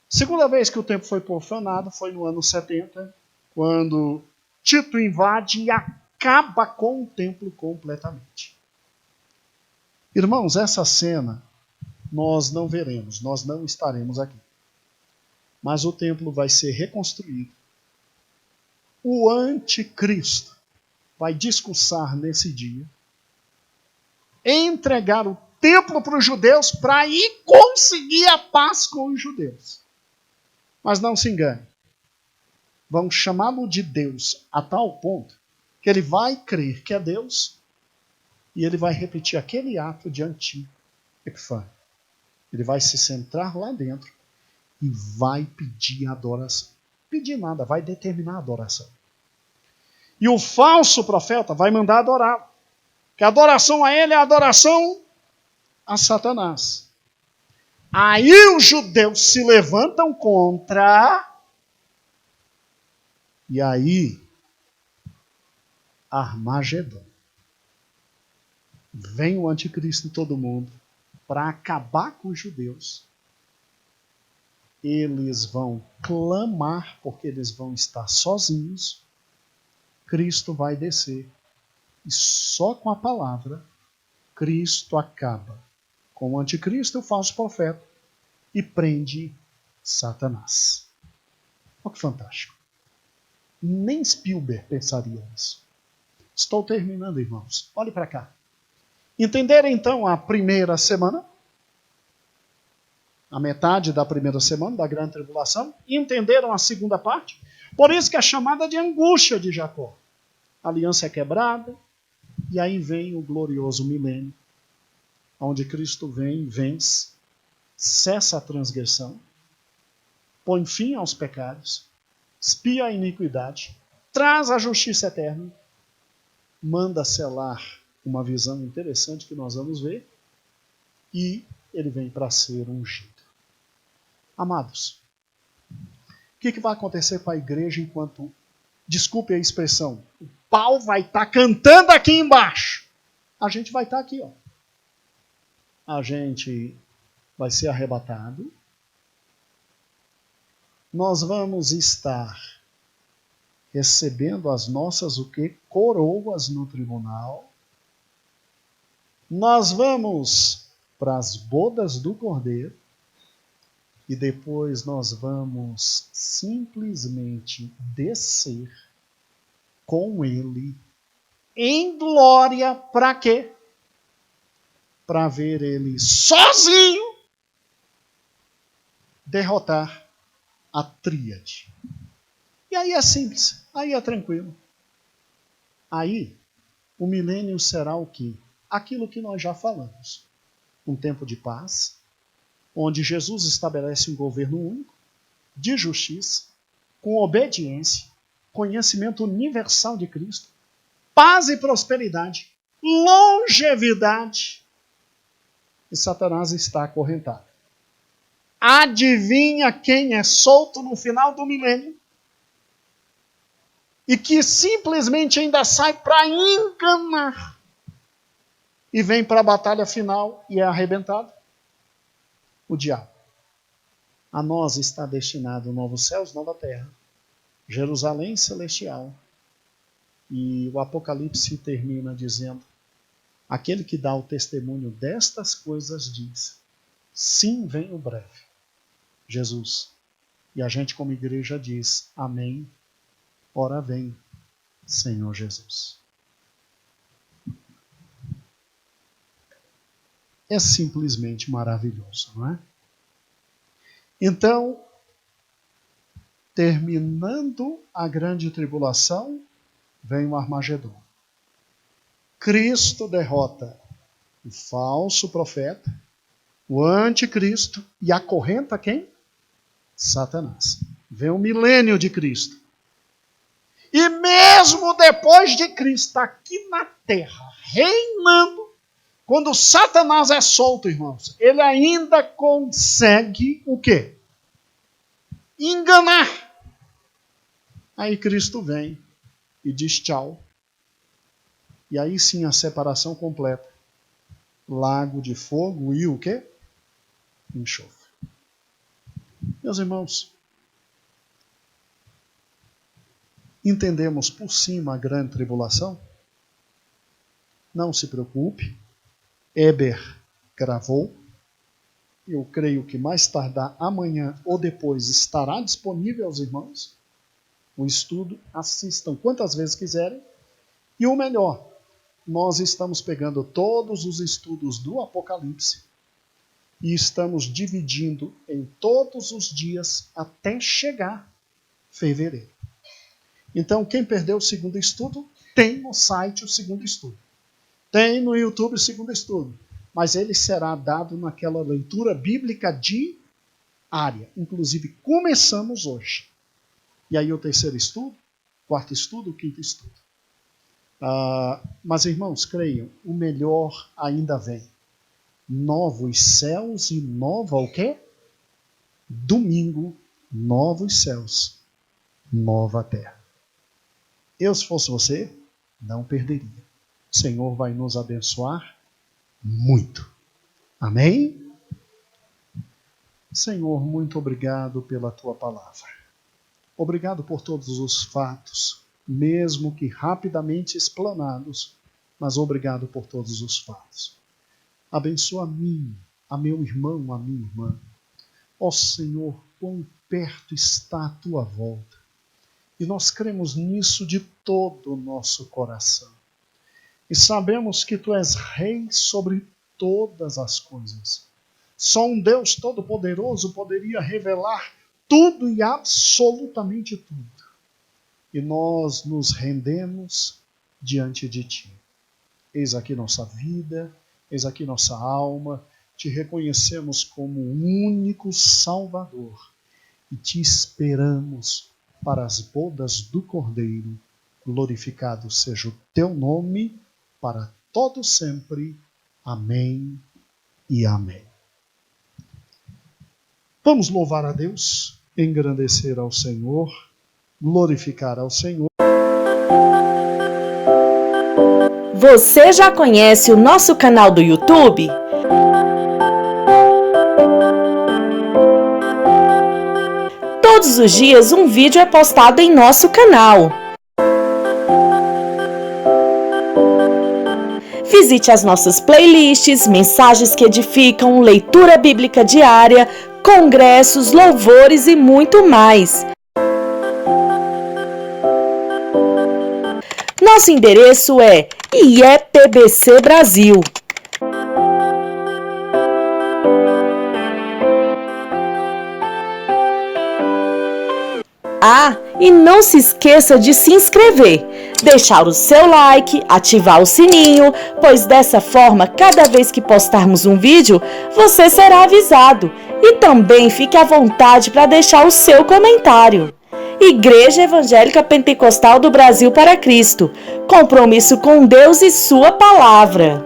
Segunda vez que o templo foi profanado foi no ano 70, quando Tito invade e acaba com o templo completamente. Irmãos, essa cena nós não veremos, nós não estaremos aqui. Mas o templo vai ser reconstruído. O anticristo vai discursar nesse dia, entregar o templo para os judeus para ir conseguir a paz com os judeus. Mas não se engane, vão chamá-lo de Deus a tal ponto que ele vai crer que é Deus e ele vai repetir aquele ato de Antíoco Epifânio. Ele vai se centrar lá dentro e vai pedir adoração. Pedir nada, vai determinar a adoração. E o falso profeta vai mandar adorá-lo. Que a adoração a ele é a adoração a Satanás. Aí os judeus se levantam contra, e aí Armagedon. Vem o anticristo em todo mundo para acabar com os judeus. Eles vão clamar porque eles vão estar sozinhos. Cristo vai descer. E só com a palavra, Cristo acaba com o anticristo e o falso profeta e prende Satanás. Olha que fantástico. Nem Spielberg pensaria nisso. Estou terminando, irmãos. Olhe para cá. Entenderam então a primeira semana? A metade da primeira semana da grande tribulação? Entenderam a segunda parte? Por isso que é chamada de angústia de Jacó. A aliança é quebrada, e aí vem o glorioso milênio, onde Cristo vem, vence, cessa a transgressão, põe fim aos pecados, expia a iniquidade, traz a justiça eterna, manda selar uma visão interessante que nós vamos ver, e ele vem para ser ungido. Amados, o que vai acontecer com a igreja enquanto, desculpe a expressão, o pau vai estar cantando aqui embaixo? A gente vai estar aqui, ó. A gente vai ser arrebatado. Nós vamos estar recebendo as nossas coroas no tribunal. Nós vamos para as bodas do Cordeiro. E depois nós vamos simplesmente descer com ele em glória. Para quê? Para ver ele sozinho derrotar a tríade. E aí é simples, aí é tranquilo. Aí o milênio será o quê? Aquilo que nós já falamos. Um tempo de paz, onde Jesus estabelece um governo único, de justiça, com obediência, conhecimento universal de Cristo, paz e prosperidade, longevidade, e Satanás está acorrentado. Adivinha quem é solto no final do milênio? E que simplesmente ainda sai para enganar. E vem para a batalha final e é arrebentado? O diabo. A nós está destinado novos céus, nova terra, Jerusalém celestial. E o Apocalipse termina dizendo: aquele que dá o testemunho destas coisas diz: sim, venho breve. Jesus. E a gente como igreja diz: amém, ora vem, Senhor Jesus. É simplesmente maravilhoso, não é? Então, terminando a grande tribulação, vem o Armagedon. Cristo derrota o falso profeta, o anticristo, e acorrenta quem? Satanás. Vem o milênio de Cristo. E mesmo depois de Cristo aqui na terra, reinando, quando Satanás é solto, irmãos, ele ainda consegue o quê? Enganar. Aí Cristo vem e diz tchau. E aí sim a separação completa. Lago de fogo e o quê? Enxofre. Meus irmãos, entendemos por cima a grande tribulação? Não se preocupe. Eber gravou. Eu creio que mais tardar amanhã ou depois estará disponível aos irmãos. O estudo, assistam quantas vezes quiserem. E o melhor, nós estamos pegando todos os estudos do Apocalipse e estamos dividindo em todos os dias até chegar fevereiro. Então, quem perdeu o segundo estudo, tem no site o segundo estudo. Tem no YouTube o segundo estudo. Mas ele será dado naquela leitura bíblica diária. Inclusive, começamos hoje. E aí o terceiro estudo, quarto estudo, quinto estudo. Mas, irmãos, creiam, o melhor ainda vem. Novos céus e nova o quê? Domingo, novos céus, nova terra. Eu, se fosse você, não perderia. O Senhor vai nos abençoar muito. Amém? Senhor, muito obrigado pela tua palavra. Obrigado por todos os fatos, mesmo que rapidamente explanados, mas obrigado por todos os fatos. Abençoa a mim, a meu irmão, a minha irmã. Ó Senhor, quão perto está a tua volta. E nós cremos nisso de todo o nosso coração. E sabemos que Tu és Rei sobre todas as coisas. Só um Deus Todo-Poderoso poderia revelar tudo e absolutamente tudo. E nós nos rendemos diante de Ti. Eis aqui nossa vida, eis aqui nossa alma, Te reconhecemos como o único Salvador e Te esperamos para as bodas do Cordeiro. Glorificado seja o Teu nome, para todo sempre. Amém e amém. Vamos louvar a Deus, engrandecer ao Senhor, glorificar ao Senhor. Você já conhece o nosso canal do YouTube? Todos os dias um vídeo é postado em nosso canal. Visite as nossas playlists, mensagens que edificam, leitura bíblica diária, congressos, louvores e muito mais. Nosso endereço é IEPBC Brasil. E não se esqueça de se inscrever, deixar o seu like, ativar o sininho, pois dessa forma, cada vez que postarmos um vídeo, você será avisado. E também fique à vontade para deixar o seu comentário. Igreja Evangélica Pentecostal do Brasil para Cristo. Compromisso com Deus e Sua Palavra.